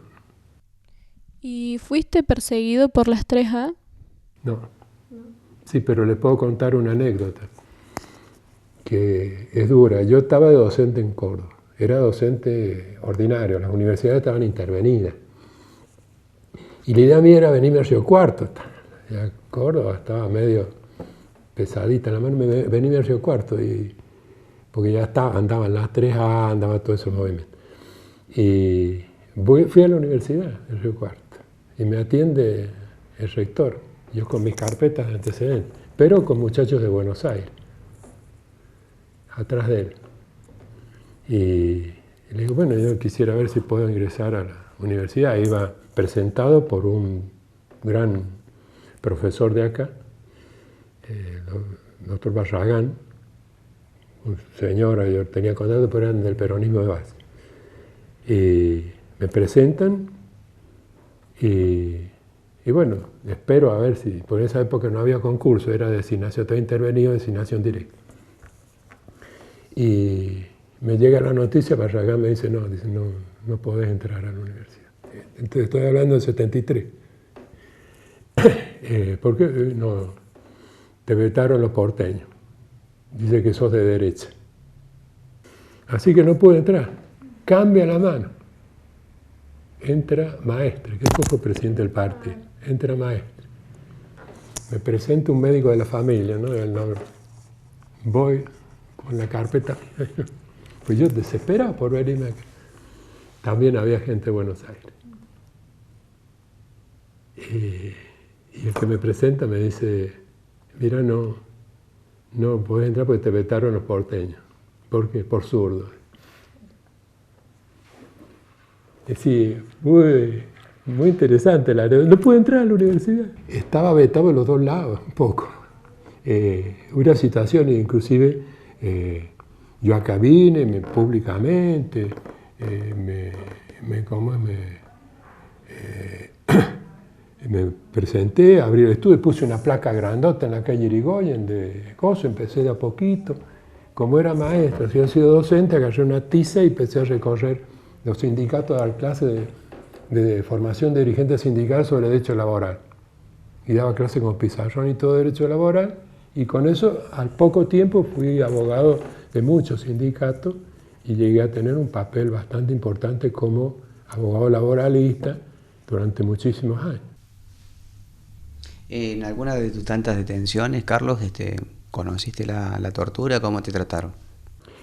¿Y fuiste perseguido por las 3A? No. Sí, pero les puedo contar una anécdota que es dura. Yo estaba de docente en Córdoba, era docente ordinario, las universidades estaban intervenidas. Y la idea mía era venirme a Río Cuarto. Ya Córdoba estaba medio pesadita en la mano, venirme a Río Cuarto, porque ya andaban las 3A, andaba todo ese movimiento. Y fui a la universidad de Río Cuarto y me atiende el rector. Yo con mis carpetas de antecedentes, pero con muchachos de Buenos Aires, atrás de él. Y le digo, bueno, yo quisiera ver si puedo ingresar a la universidad. Iba presentado por un gran profesor de acá, el doctor Barragán, un señor, yo tenía contacto, pero eran del peronismo de base. Y me presentan y Y bueno, espero a ver si, por esa época no había concurso, era designación, todo intervenido, designación directa. Y me llega la noticia, Barragán me dice, no podés entrar a la universidad. Entonces estoy hablando del 73. ¿Por qué? No, te vetaron los porteños. Dice que sos de derecha. Así que no pude entrar. Cambia la mano. Entra Maestre, que fue presidente del partido. Entra Maestre. Me presenta un médico de la familia, ¿no? Voy con la carpeta. Pues yo desesperado por venirme acá. También había gente de Buenos Aires. Y el que me presenta me dice, mira, no puedes entrar porque te vetaron los porteños. ¿Por qué? Por zurdo. Es decir, muy interesante la área. No pude entrar a la universidad. Estaba vetado de los dos lados, un poco. Una situación, inclusive, yo acá vine públicamente, me presenté, abrí el estudio, puse una placa grandota en la calle Irigoyen de Coso, empecé de a poquito. Como era maestro, si había sido docente, agarré una tiza y empecé a recorrer los sindicatos, a dar clases de formación de dirigentes sindicales sobre derecho laboral. Y daba clases con pizarrón y todo derecho laboral, y con eso, al poco tiempo, fui abogado de muchos sindicatos y llegué a tener un papel bastante importante como abogado laboralista durante muchísimos años. En alguna de tus tantas detenciones, Carlos, ¿conociste la tortura? ¿Cómo te trataron?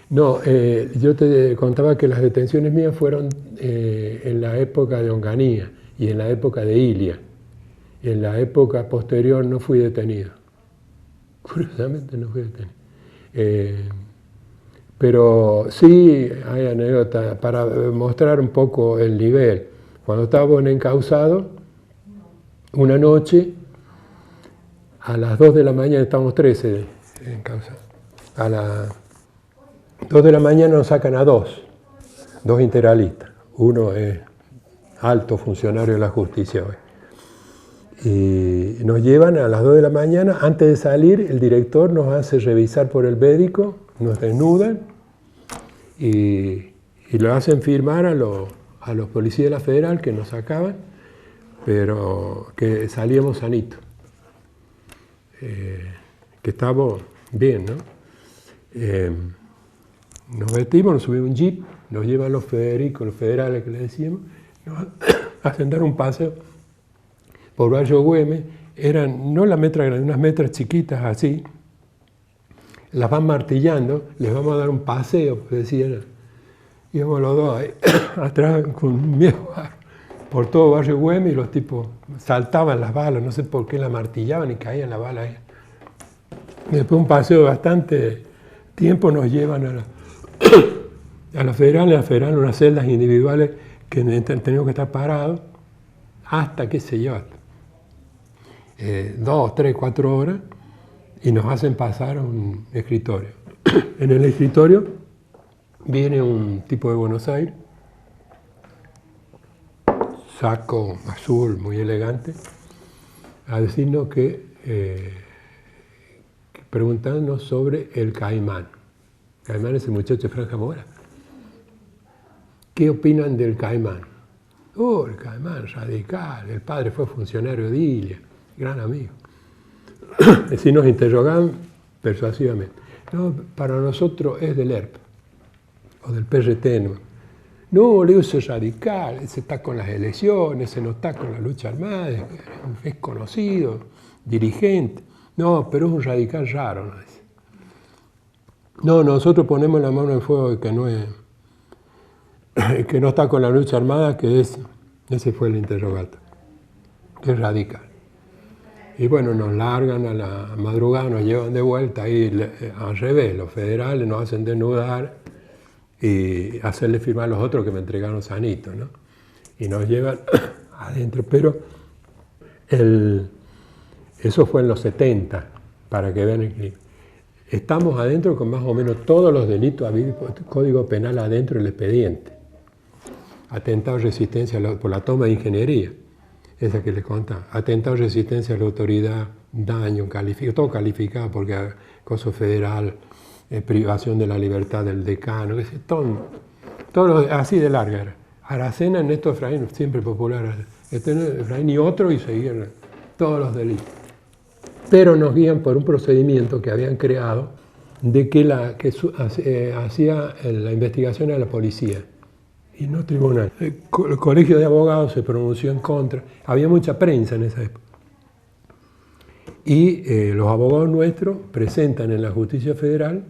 No, yo te contaba que las detenciones mías fueron en la época de Onganía y en la época de Ilia. En la época posterior no fui detenido. Curiosamente no fui detenido. Pero sí hay anécdotas para mostrar un poco el nivel. Cuando estábamos en encausado, una noche, a las 2 de la mañana, estábamos 13 encausados, a las 2 de la mañana nos sacan a dos integralistas. Uno es alto funcionario de la justicia hoy. Y nos llevan a las 2 de la mañana, antes de salir el director nos hace revisar por el médico, nos desnudan y lo hacen firmar a los policías de la Federal que nos sacaban, pero que salíamos sanitos, que estábamos bien, ¿no? Nos vestimos, nos subimos un jeep, nos llevan los Federicos, los federales que le decíamos, nos hacen dar un paseo por Barrio Güemes, eran no las metras grandes, unas metras chiquitas así, las van martillando, les vamos a dar un paseo, decían, íbamos los dos ahí, atrás con miedo por todo Barrio Güemes y los tipos saltaban las balas, no sé por qué las martillaban y caían las balas ahí. Después un paseo de bastante tiempo nos llevan a la Federal, unas celdas individuales que teníamos que estar parados hasta, qué sé yo, 2, 3, 4 horas y nos hacen pasar a un escritorio. En el escritorio viene un tipo de Buenos Aires, saco azul muy elegante, a decirnos preguntarnos sobre el Caimán. Caimán es el muchacho de Franja Mora. ¿Qué opinan del Caimán? El Caimán, radical, el padre fue funcionario de Ilia, gran amigo. Es decir, nos interrogan persuasivamente. No, para nosotros es del ERP, o del PRT. No, le digo, ese es radical, ese está con las elecciones, ese no está con la lucha armada, es conocido, dirigente. No, pero es un radical raro, ¿no? No, nosotros ponemos la mano en fuego que no está con la lucha armada, ese fue el interrogatorio, que es radical. Y bueno, nos largan a la madrugada, nos llevan de vuelta, ahí al revés, los federales nos hacen desnudar y hacerle firmar a los otros que me entregaron sanitos, ¿no? Y nos llevan adentro, pero eso fue en los 70, para que vean el clima. Estamos adentro con más o menos todos los delitos, había código penal adentro del expediente. Atentado, resistencia por la toma de ingeniería. esa que les contaba, atentado, resistencia a la autoridad, daño, todo calificado porque acoso federal, privación de la libertad del decano, todo así de larga era. Aracena, Ernesto Efraín, siempre popular, Efraín y otro, y seguían todos los delitos. Pero nos guían por un procedimiento que habían creado de que hacía la investigación a la policía y no tribunal. El colegio de abogados se pronunció en contra, había mucha prensa en esa época. Y los abogados nuestros presentan en la justicia federal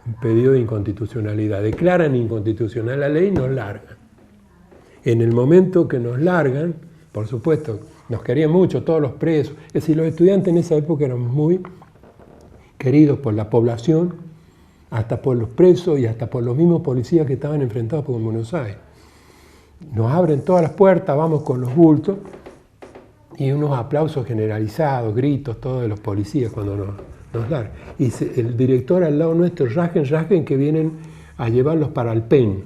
un pedido de inconstitucionalidad. Declaran inconstitucional la ley y nos largan. En el momento que nos largan, por supuesto, nos querían mucho todos los presos. Es decir, los estudiantes en esa época éramos muy queridos por la población, hasta por los presos y hasta por los mismos policías que estaban enfrentados con Buenos Aires. Nos abren todas las puertas, vamos con los bultos y unos aplausos generalizados, gritos, todos de los policías cuando nos largan. Y el director al lado nuestro, rasguen, que vienen a llevarlos para el PEN,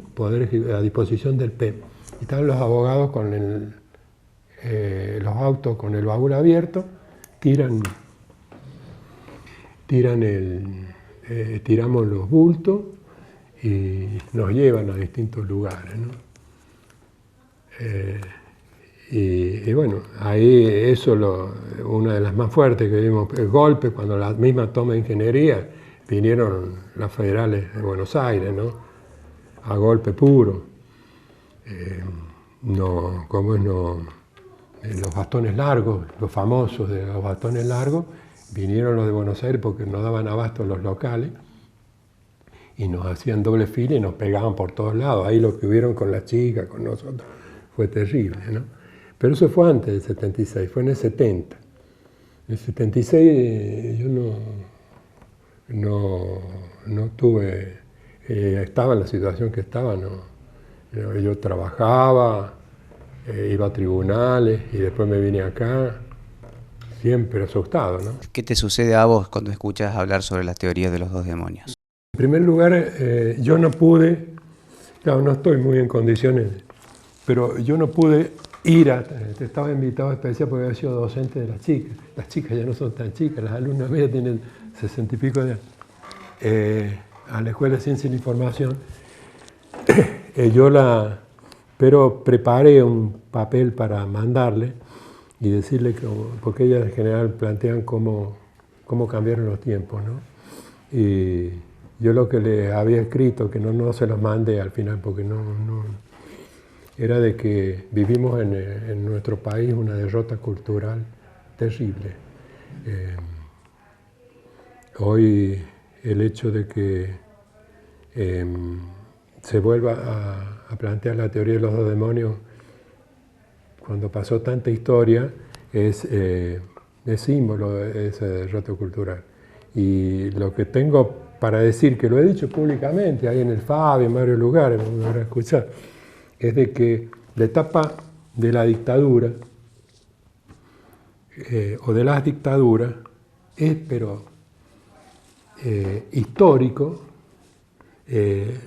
a disposición del PEN. Y estaban los abogados con los autos con el baúl abierto, tiramos los bultos y nos llevan a distintos lugares, ¿no? Y bueno, ahí una de las más fuertes que vimos, el golpe, cuando la misma toma de ingeniería, vinieron las federales de Buenos Aires, ¿no? A golpe puro. Los bastones largos, los famosos de los bastones largos, vinieron los de Buenos Aires porque no daban abasto los locales y nos hacían doble fila y nos pegaban por todos lados. Ahí lo que hubieron con las chicas, con nosotros, fue terrible, ¿no? Pero eso fue antes del 76, fue en el 70. En el 76 yo no tuve, estaba en la situación que estaba, yo trabajaba, iba a tribunales y después me vine acá, siempre asustado, ¿no? ¿Qué te sucede a vos cuando escuchas hablar sobre las teorías de los dos demonios? En primer lugar, yo no pude, claro, no estoy muy en condiciones, pero yo no pude estaba invitado especial porque había sido docente de las chicas. Las chicas ya no son tan chicas, las alumnas mías tienen 60 y pico de años. A la Escuela de Ciencia y la Información, pero preparé un papel para mandarle y decirle, porque ellas en general plantean cómo cambiaron los tiempos, ¿no? Y yo lo que le había escrito, que no se los mandé al final porque era de que vivimos en nuestro país una derrota cultural terrible. Hoy el hecho de que se vuelva a plantear la teoría de los dos demonios cuando pasó tanta historia es símbolo de esa derrota cultural. Y lo que tengo para decir, que lo he dicho públicamente ahí en el FAB, en varios lugares, me van a escuchar, es de que la etapa de la dictadura o de las dictaduras es, pero histórico,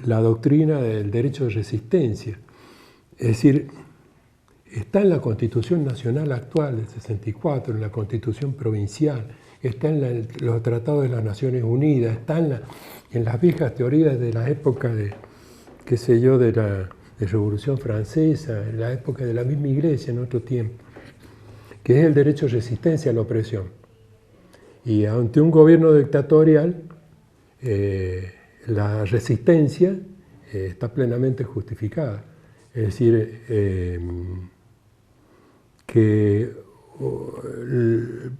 la doctrina del derecho de resistencia. Es decir, está en la Constitución Nacional actual del 64, en la Constitución Provincial, está en los tratados de las Naciones Unidas, está en las viejas teorías de la época de la Revolución Francesa, en la época de la misma Iglesia en otro tiempo, que es el derecho de resistencia a la opresión. Y ante un gobierno dictatorial, la resistencia está plenamente justificada. Es decir, que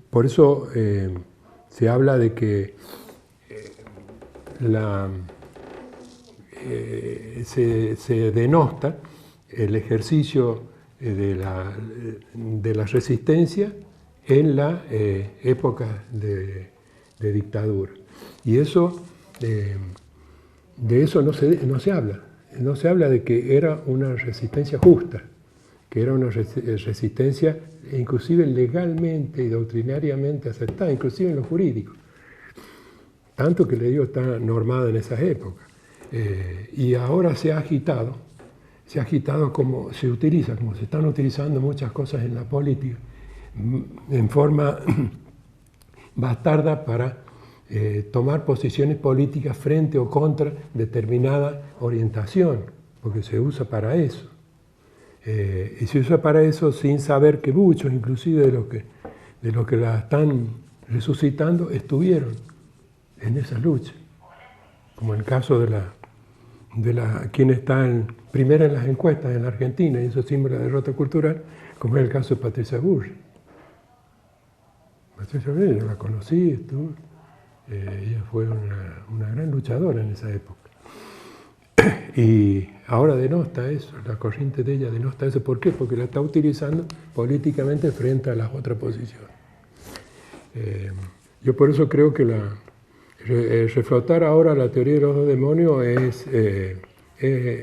por eso se habla de que se denosta el ejercicio de la resistencia en la época de dictadura. Y eso, de eso no se habla. No se habla de que era una resistencia justa, que era una resistencia inclusive legalmente y doctrinariamente aceptada, inclusive en lo jurídico. Tanto que le digo, está normada en esas épocas. Y ahora se ha agitado, se ha agitado como se utiliza, como se están utilizando muchas cosas en la política, en forma bastarda para tomar posiciones políticas frente o contra determinada orientación, porque se usa para eso. Y se usa para eso sin saber que muchos, inclusive de los que la están resucitando, estuvieron en esas luchas, como en el caso de quien está primera en las encuestas en la Argentina, y eso simbra la derrota cultural, como es el caso de Patricia Bullrich. Patricia Bullrich, yo la conocí, ella fue una gran luchadora en esa época. Y ahora denosta eso, la corriente de ella denosta eso. ¿Por qué? Porque la está utilizando políticamente frente a las otras posiciones. Yo por eso creo que reflotar ahora la teoría de los dos demonios es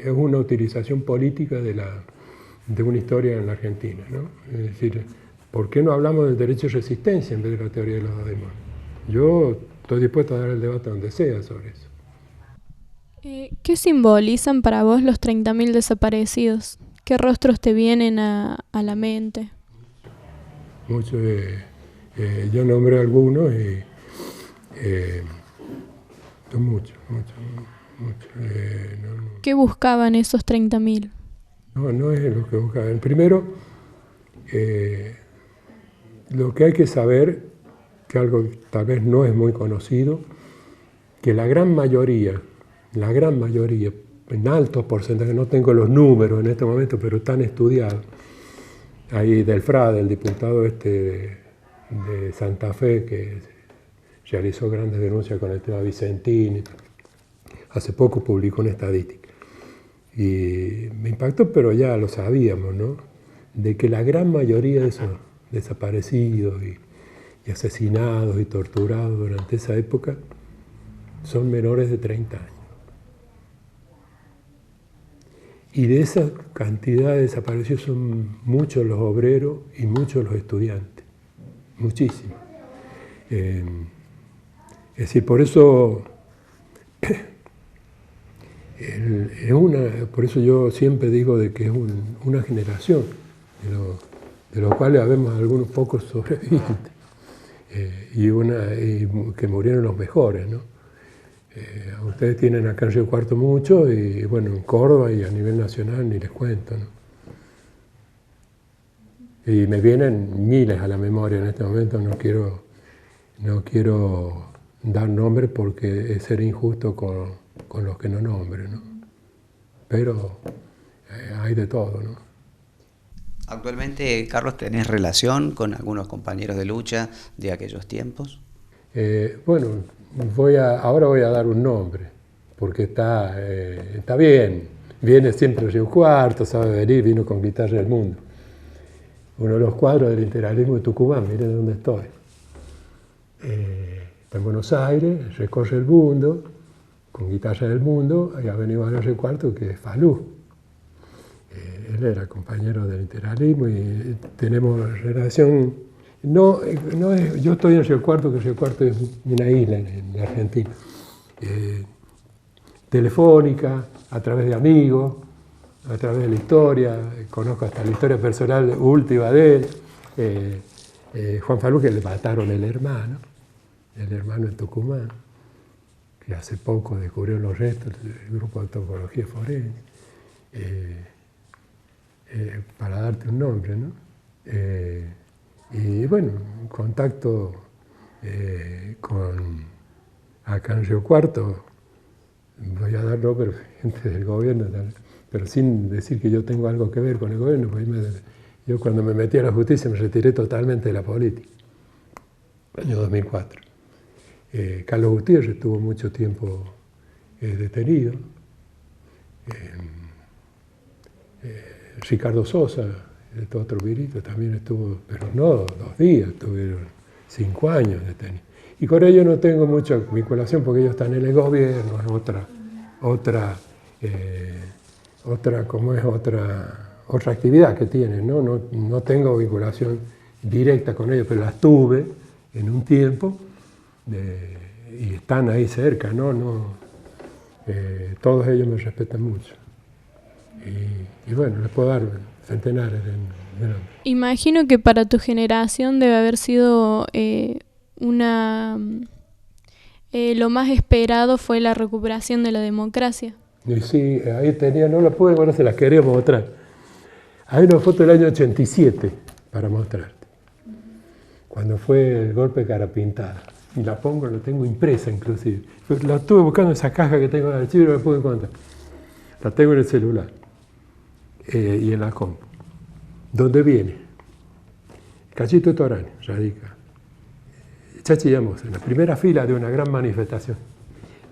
una utilización política de una historia en la Argentina, ¿no? Es decir, ¿por qué no hablamos del derecho de resistencia en vez de la teoría de los dos demonios? Yo estoy dispuesto a dar el debate donde sea sobre eso. ¿Qué simbolizan para vos los 30.000 desaparecidos? ¿Qué rostros te vienen a la mente? Muchos, yo nombré algunos y son muchos. ¿Qué buscaban esos 30.000? No es lo que buscaban. Primero, lo que hay que saber, que algo tal vez no es muy conocido, que la gran mayoría, en altos porcentajes, no tengo los números en este momento, pero están estudiados. Ahí del Frade, el diputado de Santa Fe, que realizó grandes denuncias con el tema Vicentini, hace poco publicó una estadística. Y me impactó, pero ya lo sabíamos, ¿no? De que la gran mayoría de esos desaparecidos y asesinados y torturados durante esa época son menores de 30 años. Y de esa cantidad de desaparecidos son muchos los obreros y muchos los estudiantes, muchísimos. Es decir, por eso, por eso yo siempre digo de que es una generación, de los cuales habemos algunos pocos sobrevivientes, y que murieron los mejores, ¿no? Ustedes tienen acá en Río Cuarto mucho, y bueno, en Córdoba y a nivel nacional ni les cuento, ¿no? Y me vienen miles a la memoria en este momento, no quiero dar nombres porque es ser injusto con los que no nombren, ¿no? Pero hay de todo, ¿no? Actualmente, Carlos, ¿tenés relación con algunos compañeros de lucha de aquellos tiempos? Bueno, ahora voy a dar un nombre, porque está bien. Viene siempre Río Cuarto, sabe venir, vino con Guitarra del Mundo. Uno de los cuadros del integralismo de Tucumán, miren dónde estoy. Está en Buenos Aires, recorre el mundo, con Guitarra del Mundo, y ha venido a Río Cuarto, que es Falú. Él era compañero del integralismo y tenemos relación. Yo estoy en Río Cuarto, que Río Cuarto es una isla en la Argentina. Telefónica, a través de amigos, a través de la historia, conozco hasta la historia personal última de él. Juan Falú, que le mataron el hermano en Tucumán, que hace poco descubrió los restos del grupo de antropología forense, para darte un nombre, ¿no? Y bueno, en contacto con acá en Río Cuarto, voy a dar nombres gente del gobierno, pero sin decir que yo tengo algo que ver con el gobierno, porque yo cuando me metí a la justicia me retiré totalmente de la política, año 2004. Carlos Gutiérrez estuvo mucho tiempo detenido. Ricardo Sosa, este otro virito, también estuvo, pero no 2 días, estuvieron 5 años detenidos. Y con ellos no tengo mucha vinculación porque ellos están en el gobierno, es otra actividad que tienen, ¿no? No tengo vinculación directa con ellos, pero las tuve en un tiempo y están ahí cerca, ¿no? Todos ellos me respetan mucho. Y Y bueno, les puedo dar centenares de nombres. Imagino que para tu generación debe haber sido lo más esperado fue la recuperación de la democracia. Y sí, ahí tenía, no la pude, ahora se las quería mostrar. Hay una foto del año 87 para mostrarte, cuando fue el golpe de cara pintada. Y la tengo impresa inclusive. La estuve buscando en esa caja que tengo en el archivo y no la pude encontrar. La tengo en el celular y en la compu. ¿Dónde viene? Cachito Torani, radica. Chachi Llamosa, en la primera fila de una gran manifestación.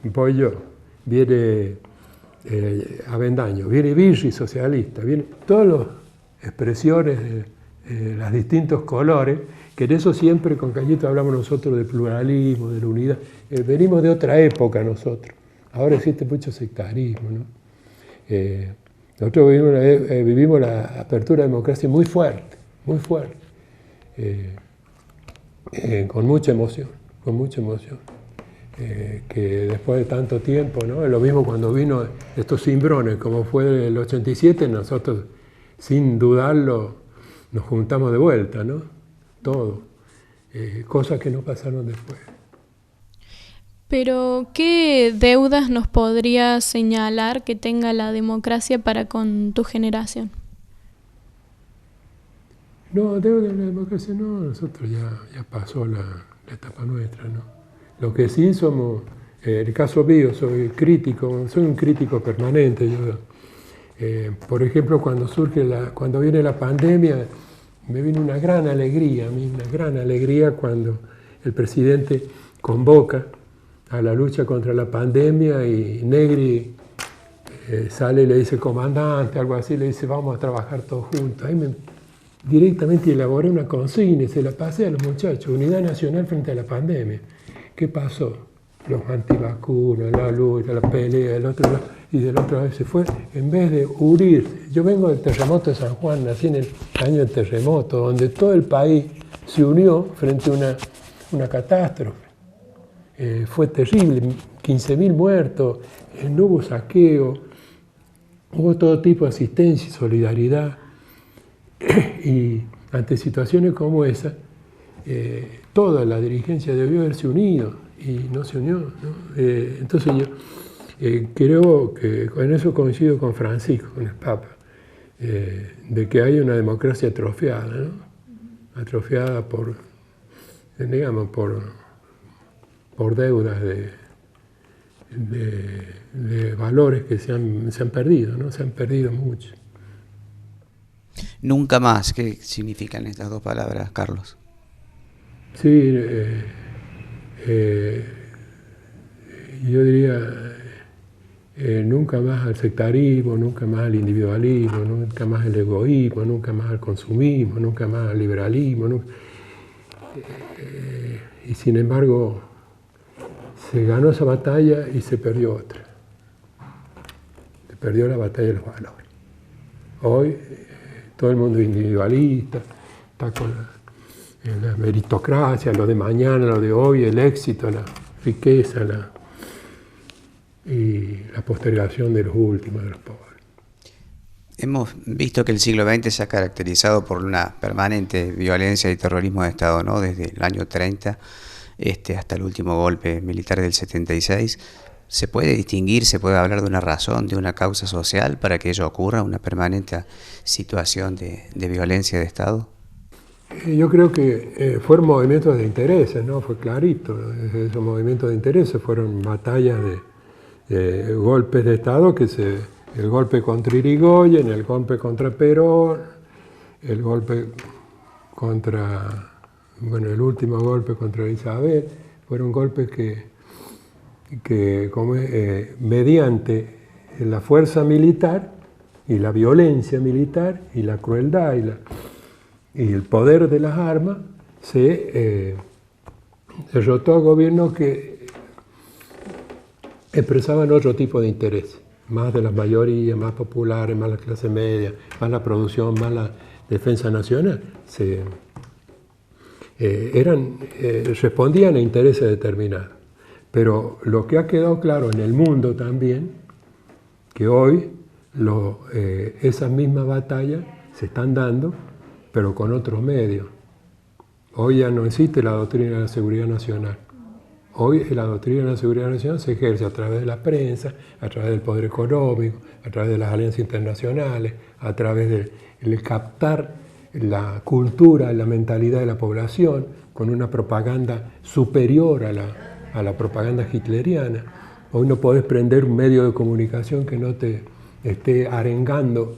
Voy yo, viene Avendaño, viene Virri, socialista, vienen todas las expresiones de los distintos colores, que en eso siempre con Cañito hablamos nosotros de pluralismo, de la unidad. Venimos de otra época nosotros. Ahora existe mucho sectarismo, ¿no? Nosotros vivimos la apertura de democracia muy fuerte, con mucha emoción, que después de tanto tiempo, ¿no? Es lo mismo cuando vino estos cimbrones, como fue el 87, nosotros sin dudarlo nos juntamos de vuelta, ¿no? Todo, cosas que no pasaron después. Pero, ¿qué deudas nos podría señalar que tenga la democracia para con tu generación? No, deuda de la democracia no, nosotros ya pasó la etapa nuestra, ¿no? Lo que sí somos, en el caso mío, soy un crítico permanente. Por ejemplo, cuando viene la pandemia, me vino una gran alegría cuando el presidente convoca a la lucha contra la pandemia y Negri sale y le dice comandante, algo así, le dice vamos a trabajar todos juntos. Ahí directamente elaboré una consigna y se la pasé a los muchachos, unidad nacional frente a la pandemia. ¿Qué pasó? Los antivacunas, la lucha, la pelea, del otro lado se fue, en vez de unirse. Yo vengo del terremoto de San Juan, nací en el año del terremoto, donde todo el país se unió frente a una catástrofe. Fue terrible, 15.000 muertos, no hubo saqueo, hubo todo tipo de asistencia y solidaridad. Y ante situaciones como esa, toda la dirigencia debió haberse unido y no se unió, ¿no? Entonces yo creo que en eso coincido con Francisco, con el Papa, de que hay una democracia atrofiada, ¿no? Atrofiada por deudas de valores que se han perdido, ¿no? Se han perdido mucho. Nunca más, ¿qué significan estas dos palabras, Carlos? Sí, yo diría nunca más al sectarismo, nunca más al individualismo, nunca más al egoísmo, nunca más al consumismo, nunca más al liberalismo. Y sin embargo, se ganó esa batalla y se perdió otra. Se perdió la batalla de los valores. Hoy todo el mundo es individualista, está con la meritocracia, lo de mañana, lo de hoy, el éxito, la riqueza y la postergación de los últimos, de los pobres. Hemos visto que el siglo XX se ha caracterizado por una permanente violencia y terrorismo de Estado, ¿no? Desde el año 30 hasta el último golpe militar del 76. ¿Se puede distinguir, se puede hablar de una razón, de una causa social para que ello ocurra, una permanente situación de violencia de Estado? Yo creo que fueron movimientos de intereses, ¿no? Fue clarito, ¿no? Esos movimientos de intereses fueron batallas de golpes de Estado, el golpe contra Irigoyen, el golpe contra Perón, el golpe contra, el último golpe contra Isabel, fueron golpes que mediante la fuerza militar y la violencia militar y la crueldad y el poder de las armas se derrotó a gobiernos que expresaban otro tipo de intereses, más de las mayorías, más populares, más la clase media, más la producción, más la defensa nacional. Respondían a intereses determinados. Pero lo que ha quedado claro en el mundo también, que hoy esas mismas batallas se están dando, pero con otros medios. Hoy ya no existe la doctrina de la seguridad nacional. Hoy la doctrina de la seguridad nacional se ejerce a través de la prensa, a través del poder económico, a través de las alianzas internacionales, a través de captar la cultura, la mentalidad de la población, con una propaganda superior a la propaganda hitleriana. Hoy no podés prender un medio de comunicación que no te esté arengando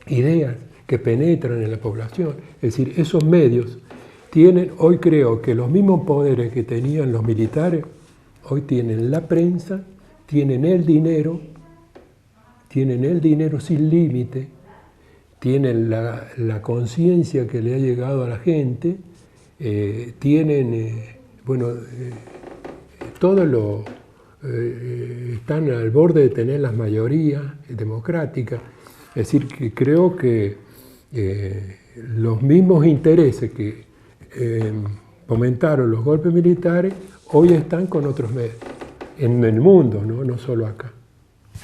ideas que penetran en la población. Es decir, esos medios tienen, hoy creo que los mismos poderes que tenían los militares, hoy tienen la prensa, tienen el dinero sin límite, tienen la conciencia que le ha llegado a la gente, tienen, están al borde de tener las mayorías democráticas. Es decir, que creo que los mismos intereses que fomentaron los golpes militares hoy están con otros medios, en el mundo, no solo acá.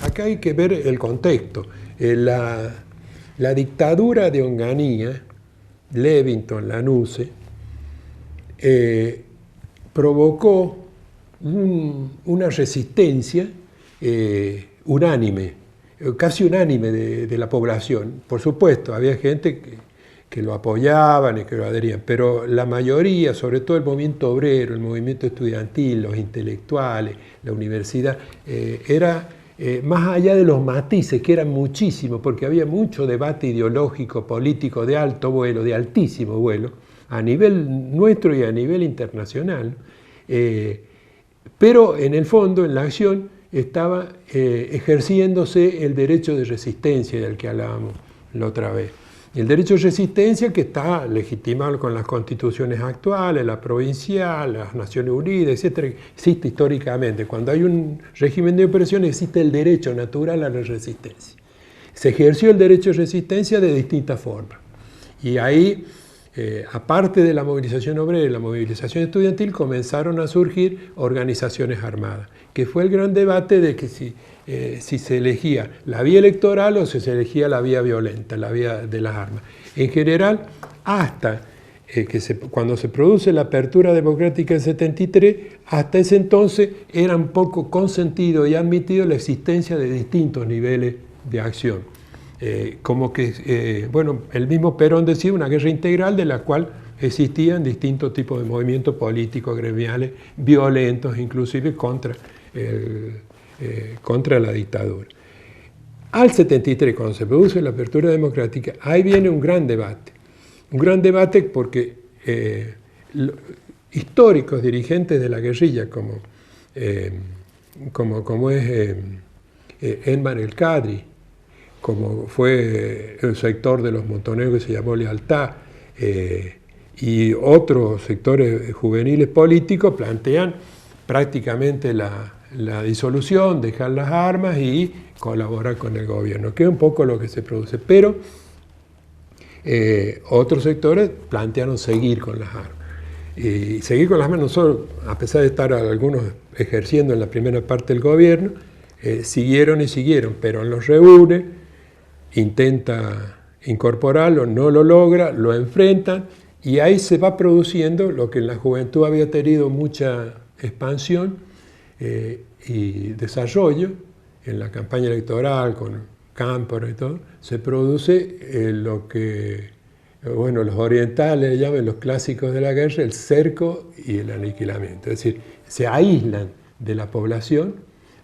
Acá hay que ver el contexto. La dictadura de Onganía, Levington, Lanusse, provocó una resistencia unánime, casi unánime de la población. Por supuesto, había gente que lo apoyaban y que lo adherían, pero la mayoría, sobre todo el movimiento obrero, el movimiento estudiantil, los intelectuales, la universidad, era más allá de los matices, que eran muchísimos, porque había mucho debate ideológico, político de alto vuelo, de altísimo vuelo, a nivel nuestro y a nivel internacional, pero en el fondo, en la acción, estaba ejerciéndose el derecho de resistencia del que hablábamos la otra vez. El derecho de resistencia que está legitimado con las constituciones actuales, la provincial, las Naciones Unidas, etc. Existe históricamente. Cuando hay un régimen de opresión existe el derecho natural a la resistencia. Se ejerció el derecho de resistencia de distintas formas. Y ahí, aparte de la movilización obrera y la movilización estudiantil, comenzaron a surgir organizaciones armadas, que fue el gran debate de que si se elegía la vía electoral o si se elegía la vía violenta, la vía de las armas. En general, hasta cuando se produce la apertura democrática en 73, hasta ese entonces era un poco consentido y admitido la existencia de distintos niveles de acción. Como que, el mismo Perón decía una guerra integral de la cual existían distintos tipos de movimientos políticos, gremiales, violentos, inclusive contra la dictadura. Al 73, cuando se produce la apertura democrática, ahí viene un gran debate porque históricos dirigentes de la guerrilla, como es Enver el Kadri, como fue el sector de los montoneros que se llamó Lealtad, y otros sectores juveniles políticos plantean prácticamente la disolución, dejar las armas y colaborar con el gobierno, que es un poco lo que se produce. Pero otros sectores plantearon seguir con las armas. Y seguir con las armas no solo, a pesar de estar algunos ejerciendo en la primera parte del gobierno, siguieron, pero los reúne, intenta incorporarlo, no lo logra, lo enfrentan, y ahí se va produciendo lo que en la juventud había tenido mucha expansión y desarrollo en la campaña electoral con Cámpora y todo, se produce lo que los orientales le llaman, los clásicos de la guerra, el cerco y el aniquilamiento. Es decir, se aíslan de la población,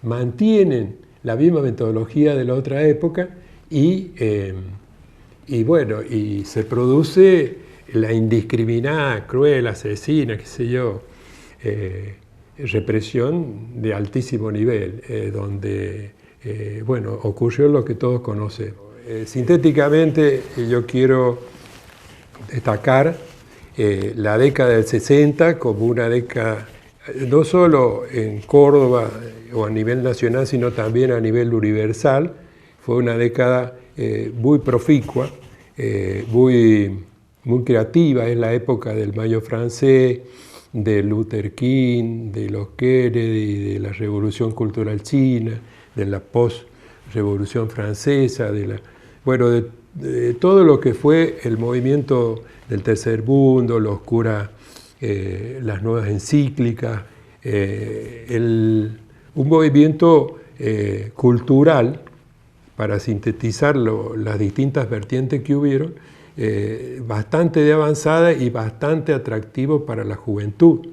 mantienen la misma metodología de la otra época y se produce la indiscriminada, cruel, asesina, represión de altísimo nivel, donde ocurrió lo que todos conocemos. Sintéticamente, yo quiero destacar la década del 60 como una década, no solo en Córdoba o a nivel nacional, sino también a nivel universal. Fue una década muy proficua, muy creativa. Es la época del Mayo francés, de Luther King, de los Kennedy, de la Revolución Cultural China, de la Revolución Francesa, de todo lo que fue el movimiento del Tercer Mundo, los curas, las nuevas encíclicas, un movimiento cultural, para sintetizar las distintas vertientes que hubieron, bastante de avanzada y bastante atractivo para la juventud,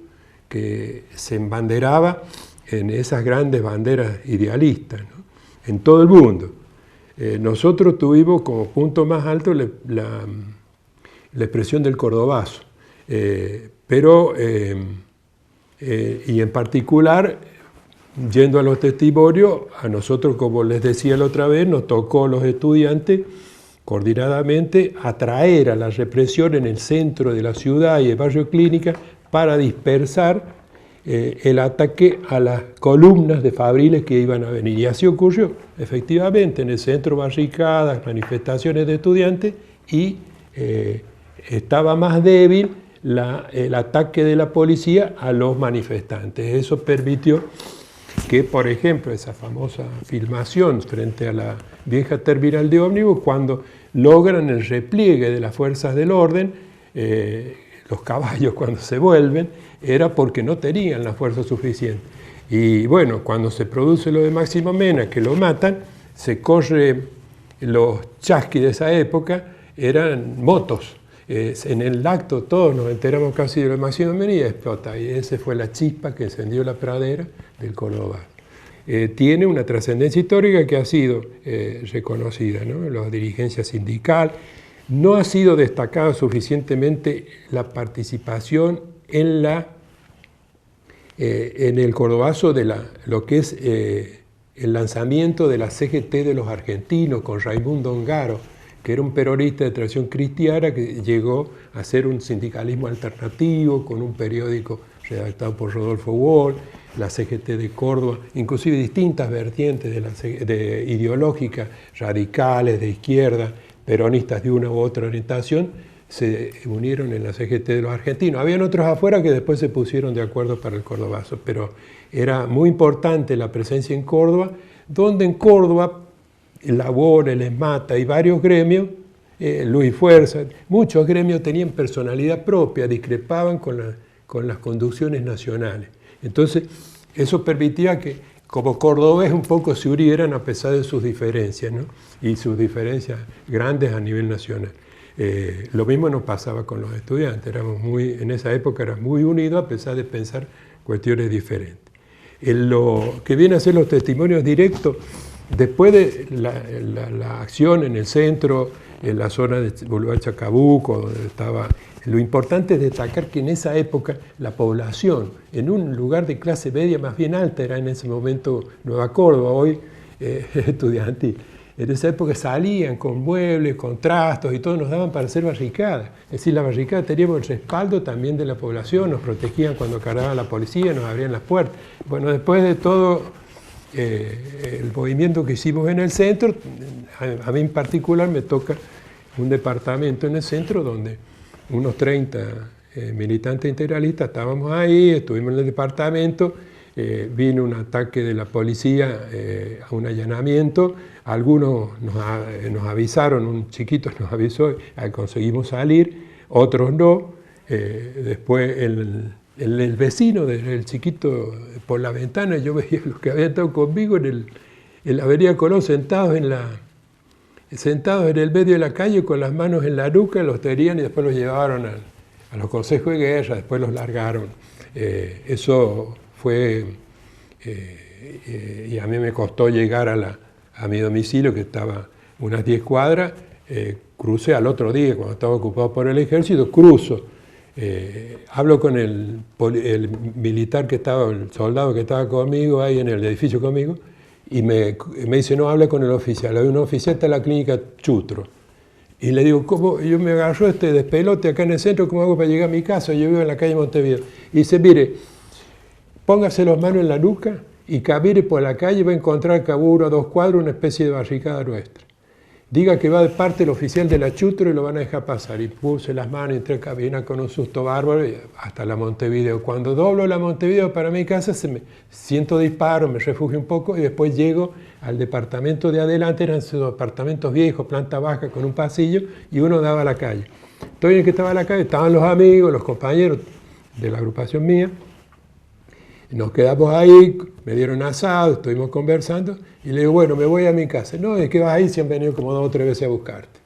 que se embanderaba en esas grandes banderas idealistas, ¿no? En todo el mundo. Nosotros tuvimos como punto más alto la expresión del cordobazo, y en particular, yendo a los testimonios, a nosotros, como les decía la otra vez, nos tocó a los estudiantes coordinadamente atraer a la represión en el centro de la ciudad y el barrio Clínica para dispersar el ataque a las columnas de fabriles que iban a venir. Y así ocurrió, efectivamente, en el centro barricadas, manifestaciones de estudiantes, y estaba más débil el ataque de la policía a los manifestantes. Eso permitió que, por ejemplo, esa famosa filmación frente a la vieja terminal de ómnibus, cuando logran el repliegue de las fuerzas del orden, los caballos cuando se vuelven, era porque no tenían la fuerza suficiente. Y bueno, cuando se produce lo de Máximo Mena, que lo matan, se corre, los chasquis de esa época eran motos. En el acto todos nos enteramos casi de lo de Máximo Mena y explota. Y esa fue la chispa que encendió la pradera del Cordobazo. Tiene una trascendencia histórica que ha sido reconocida, ¿no? La dirigencia sindical. No ha sido destacada suficientemente la participación en el Cordobazo de lo que es el lanzamiento de la CGT de los argentinos con Raimundo Ongaro, que era un peronista de tradición cristiana que llegó a ser un sindicalismo alternativo con un periódico redactado por Rodolfo Wall, la CGT de Córdoba, inclusive distintas vertientes ideológicas, radicales, de izquierda, peronistas de una u otra orientación, se unieron en la CGT de los argentinos. Habían otros afuera que después se pusieron de acuerdo para el Cordobazo, pero era muy importante la presencia en Córdoba, donde en Córdoba el Labor, el ESMATA y varios gremios, Luis Fuerza, muchos gremios tenían personalidad propia, discrepaban con las conducciones nacionales. Entonces, eso permitía que, como cordobés, un poco se unieran a pesar de sus diferencias, ¿no? Y sus diferencias grandes a nivel nacional. Lo mismo nos pasaba con los estudiantes, en esa época éramos muy unidos a pesar de pensar cuestiones diferentes. En lo que viene a ser los testimonios directos, después de la acción en el centro, en la zona de Boulevard Chacabuco, donde estaba, lo importante es destacar que en esa época la población, en un lugar de clase media más bien alta, era en ese momento Nueva Córdoba, hoy estudiantil. En esa época salían con muebles, con trastos y todo, nos daban para hacer barricadas. Es decir, la barricada teníamos el respaldo también de la población, nos protegían cuando cargaba la policía, nos abrían las puertas. Bueno, después de todo el movimiento que hicimos en el centro, a mí en particular me toca un departamento en el centro donde unos 30 militantes integralistas estábamos ahí, estuvimos en el departamento, vino un ataque de la policía a un allanamiento, algunos nos avisaron, un chiquito nos avisó, conseguimos salir, otros no, después el vecino del chiquito por la ventana, yo veía los que habían estado conmigo en la avenida Colón sentados en el medio de la calle con las manos en la nuca, los tenían y después los llevaron a los consejos de guerra, después los largaron. Eso fue, y a mí me costó llegar a mi domicilio, que estaba unas 10 cuadras, crucé al otro día, cuando estaba ocupado por el ejército, cruzo. Hablo con el militar el soldado que estaba conmigo ahí en el edificio conmigo, y me dice, no, habla con el oficial. Hay un oficial, está en la clínica Chutro. Y le digo, ¿cómo? Yo me agarró este despelote acá en el centro, ¿cómo hago para llegar a mi casa? Yo vivo en la calle Montevideo. Y dice, mire, póngase las manos en la nuca y camine por la calle, va a encontrar que a 1 o 2 cuadros una especie de barricada nuestra. diga que va de parte del oficial de la Chutro y lo van a dejar pasar. Y puse las manos y entré en cabina con un susto bárbaro y hasta la Montevideo. Cuando doblo la Montevideo para mi casa, siento disparo, me refugio un poco y después llego al departamento de adelante. Eran esos departamentos viejos, planta baja, con un pasillo, y uno daba a la calle. Estoy en el que estaba en la calle, estaban los amigos, los compañeros de la agrupación mía. Nos quedamos ahí, me dieron asado, estuvimos conversando, y le digo, bueno, me voy a mi casa. No, es que vas ahí si han venido como 2 o 3 veces a buscarte.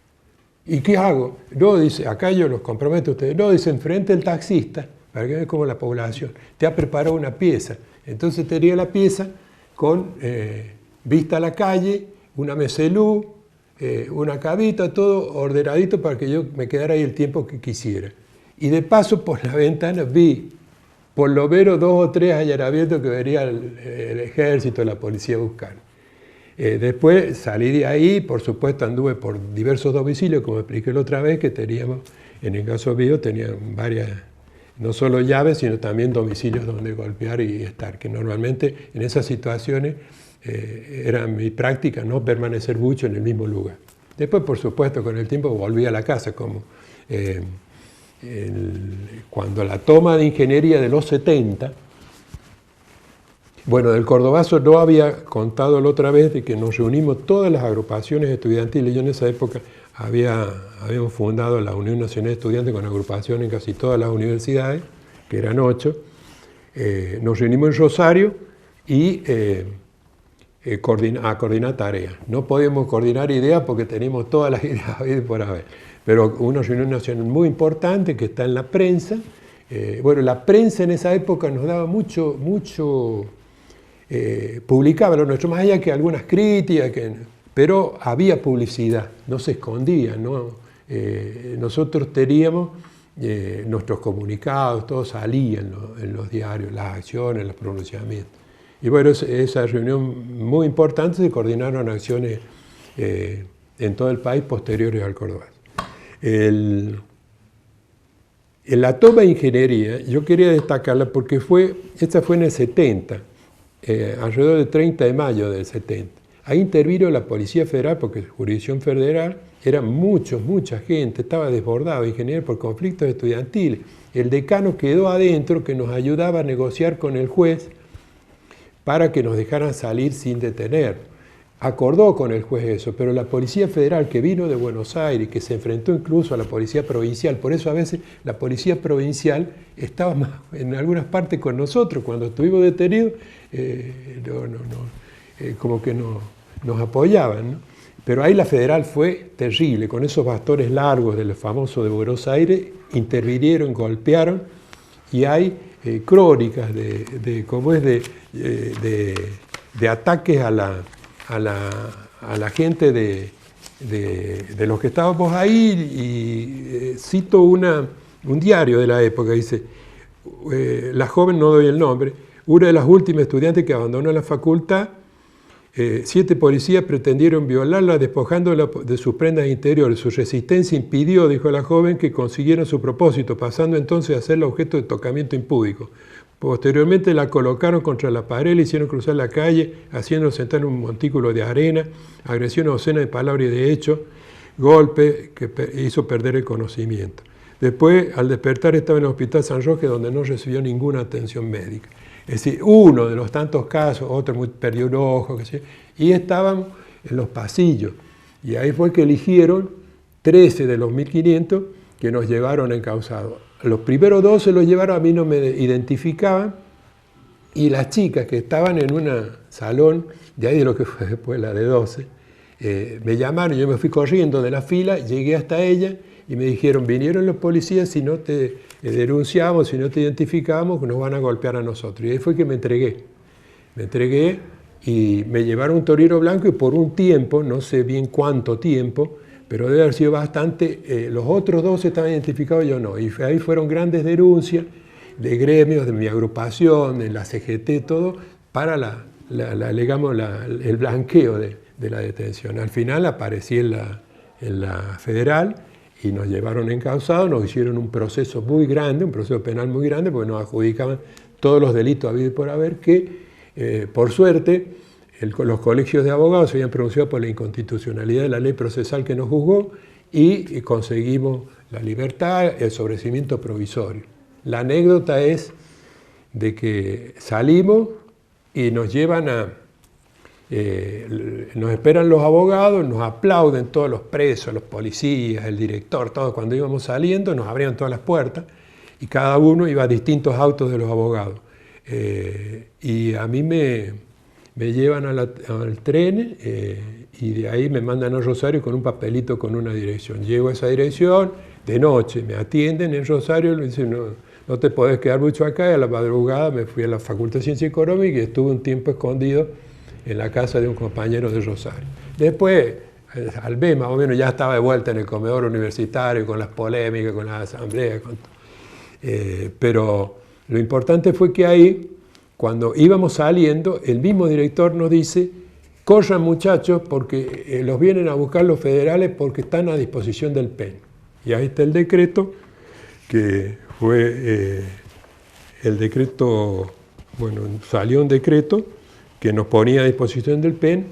¿Y qué hago? No, dice, acá yo los comprometo a ustedes. No, dice, enfrente el taxista, para que vean como la población, te ha preparado una pieza. Entonces tenía la pieza con vista a la calle, una mesa de luz, una cabita, todo ordenadito para que yo me quedara ahí el tiempo que quisiera. Y de paso, por la ventana vi por lo menos 2 o 3 allanamientos que venía el ejército, la policía a buscar. Después salí de ahí, por supuesto anduve por diversos domicilios, como expliqué la otra vez, que teníamos, en el caso mío, tenían varias, no solo llaves, sino también domicilios donde golpear y estar, que normalmente en esas situaciones era mi práctica no permanecer mucho en el mismo lugar. Después, por supuesto, con el tiempo volví a la casa, como cuando la toma de ingeniería de los 70, bueno, del Cordobazo no había contado la otra vez de que nos reunimos todas las agrupaciones estudiantiles. Yo en esa época habíamos fundado la Unión Nacional de Estudiantes con agrupaciones en casi todas las universidades, que eran 8. Nos reunimos en Rosario y a coordinar tareas. No podíamos coordinar ideas porque teníamos todas las ideas por haber. Pero una reunión nacional muy importante que está en la prensa. Bueno, la prensa en esa época nos daba mucho publicaba lo nuestro, más allá que algunas críticas, pero había publicidad, no se escondía, ¿no? Nosotros teníamos nuestros comunicados, todo salía en los diarios, las acciones, los pronunciamientos. Y bueno, esa reunión muy importante, se coordinaron acciones en todo el país posteriores al Cordobazo. En la toma de ingeniería, yo quería destacarla porque esta fue en el 70, alrededor del 30 de mayo del 70. Ahí intervino la Policía Federal, porque jurisdicción federal, era mucha gente, estaba desbordado, ingeniería por conflictos estudiantiles. El decano quedó adentro, que nos ayudaba a negociar con el juez para que nos dejaran salir sin detener. Acordó con el juez eso, pero la Policía Federal, que vino de Buenos Aires, que se enfrentó incluso a la Policía Provincial, por eso a veces la Policía Provincial estaba en algunas partes con nosotros, cuando estuvimos detenidos, como que nos apoyaban, ¿no? Pero ahí la Federal fue terrible, con esos bastones largos del famoso de Buenos Aires, intervinieron, golpearon, y hay crónicas de ataques a la gente de los que estábamos ahí, y cito un diario de la época, dice, la joven, no doy el nombre, una de las últimas estudiantes que abandonó la facultad, 7 policías pretendieron violarla despojándola de sus prendas interiores. Su resistencia impidió, dijo la joven, que consiguieran su propósito, pasando entonces a ser objeto de tocamiento impúdico. Posteriormente la colocaron contra la pared, le hicieron cruzar la calle, haciéndolo sentar en un montículo de arena, agresiones obscenas de palabra y de hecho, golpe que hizo perder el conocimiento. Después, al despertar, estaba en el Hospital San Roque, donde no recibió ninguna atención médica. Es decir, uno de los tantos casos, otro perdió un ojo, qué sé, y estaban en los pasillos. Y ahí fue que eligieron 13 de los 1.500 que nos llevaron encausados. Los primeros 2 se los llevaron, a mí no me identificaban, y las chicas que estaban en un salón, de ahí de lo que fue después la de 12, me llamaron, yo me fui corriendo de la fila, llegué hasta ella, y me dijeron, vinieron los policías, si no te denunciamos, si no te identificamos, nos van a golpear a nosotros. Y ahí fue que me entregué. Me entregué y me llevaron un torero blanco y por un tiempo, no sé bien cuánto tiempo, pero debe haber sido bastante, los otros 2 estaban identificados, yo no. Y ahí fueron grandes denuncias de gremios, de mi agrupación, de la CGT, todo, para el blanqueo de la detención. Al final aparecí en la Federal, y nos llevaron encausados, nos hicieron un proceso muy grande, un proceso penal muy grande, porque nos adjudicaban todos los delitos habidos por haber, que por suerte los colegios de abogados se habían pronunciado por la inconstitucionalidad de la ley procesal que nos juzgó y conseguimos la libertad, el sobreseimiento provisorio. La anécdota es de que salimos y nos llevan nos esperan los abogados, nos aplauden todos los presos, los policías, el director, todos. Cuando íbamos saliendo nos abrían todas las puertas y cada uno iba a distintos autos de los abogados. Y a mí me llevan al tren y de ahí me mandan a Rosario con un papelito con una dirección. Llego a esa dirección, de noche me atienden en Rosario y me dicen no te podés quedar mucho acá. Y a la madrugada me fui a la Facultad de Ciencia Económica y estuve un tiempo escondido en la casa de un compañero de Rosario. Después, al mes más o menos, ya estaba de vuelta en el comedor universitario con las polémicas, con las asambleas. Pero lo importante fue que ahí, cuando íbamos saliendo, el mismo director nos dice: corran muchachos porque los vienen a buscar los federales porque están a disposición del PEN. Y ahí está el decreto, que fue el decreto, bueno, salió un decreto que nos ponía a disposición del PEN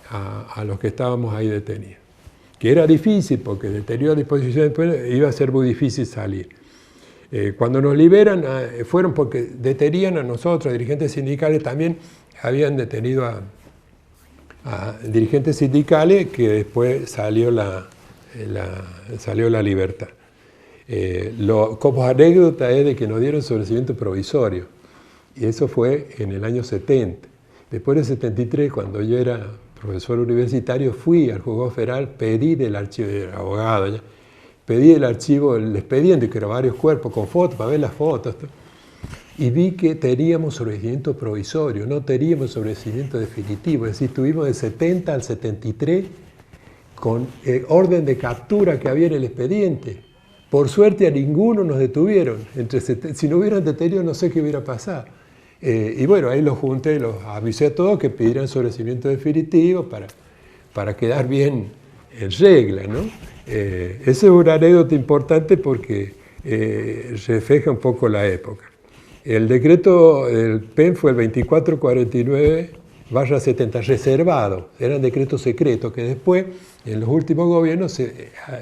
a los que estábamos ahí detenidos. Que era difícil, porque detenido a disposición del PEN iba a ser muy difícil salir. Cuando nos liberan, fueron porque detenían a nosotros, dirigentes sindicales, también habían detenido a dirigentes sindicales que después salió la libertad. Como anécdota es de que nos dieron sobreseimiento provisorio, y eso fue en el año 70. Después del 73, cuando yo era profesor universitario, fui al juzgado federal, pedí del archivo, era abogado ya, pedí el archivo, el expediente, que eran varios cuerpos con fotos, para ver las fotos, y vi que teníamos sobreseimiento provisorio, no teníamos sobreseimiento definitivo, es decir, estuvimos del 70 al 73 con el orden de captura que había en el expediente. Por suerte a ninguno nos detuvieron, si no hubieran detenido no sé qué hubiera pasado. Y bueno, ahí los junté, los avisé a todos que pidieran sobreseimiento definitivo para quedar bien en regla, ¿no? Esa es una anécdota importante porque refleja un poco la época. El decreto del PEN fue el 2449/70, reservado. Eran decretos secretos que después, en los últimos gobiernos,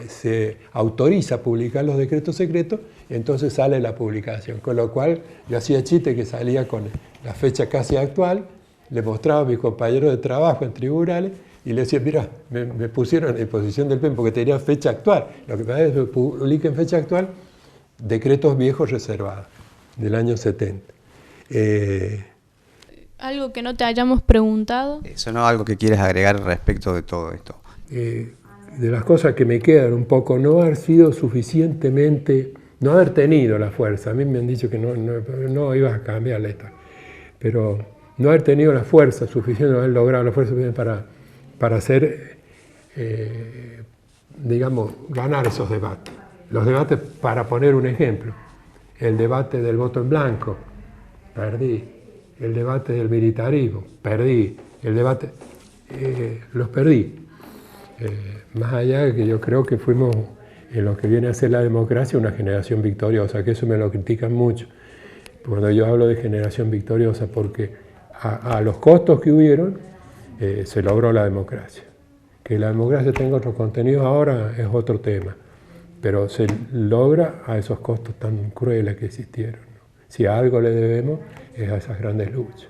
se autoriza a publicar los decretos secretos, y entonces sale la publicación. Con lo cual, yo hacía chiste que salía con la fecha casi actual, le mostraba a mis compañeros de trabajo en tribunales, y le decía: mira, me pusieron a disposición del PEN porque tenía fecha actual. Lo que pasa es que publica en fecha actual decretos viejos reservados, del año 70. ¿Algo que no te hayamos preguntado? Eso no, algo que quieres agregar respecto de todo esto. De las cosas que me quedan un poco, no haber sido suficientemente, no haber tenido la fuerza. A mí me han dicho que no ibas a cambiar la historia, pero no haber tenido la fuerza suficiente, no haber logrado la fuerza suficiente para hacer, digamos, ganar esos debates. Los debates, para poner un ejemplo, el debate del voto en blanco, perdí. El debate del militarismo, perdí. El debate, los perdí. Más allá de que yo creo que fuimos, en lo que viene a ser la democracia, una generación victoriosa, que eso me lo critican mucho cuando yo hablo de generación victoriosa, porque a los costos que hubieron, se logró la democracia. Que la democracia tenga otros contenidos ahora es otro tema, pero se logra a esos costos tan crueles que existieron, ¿no? Si a algo le debemos es a esas grandes luchas.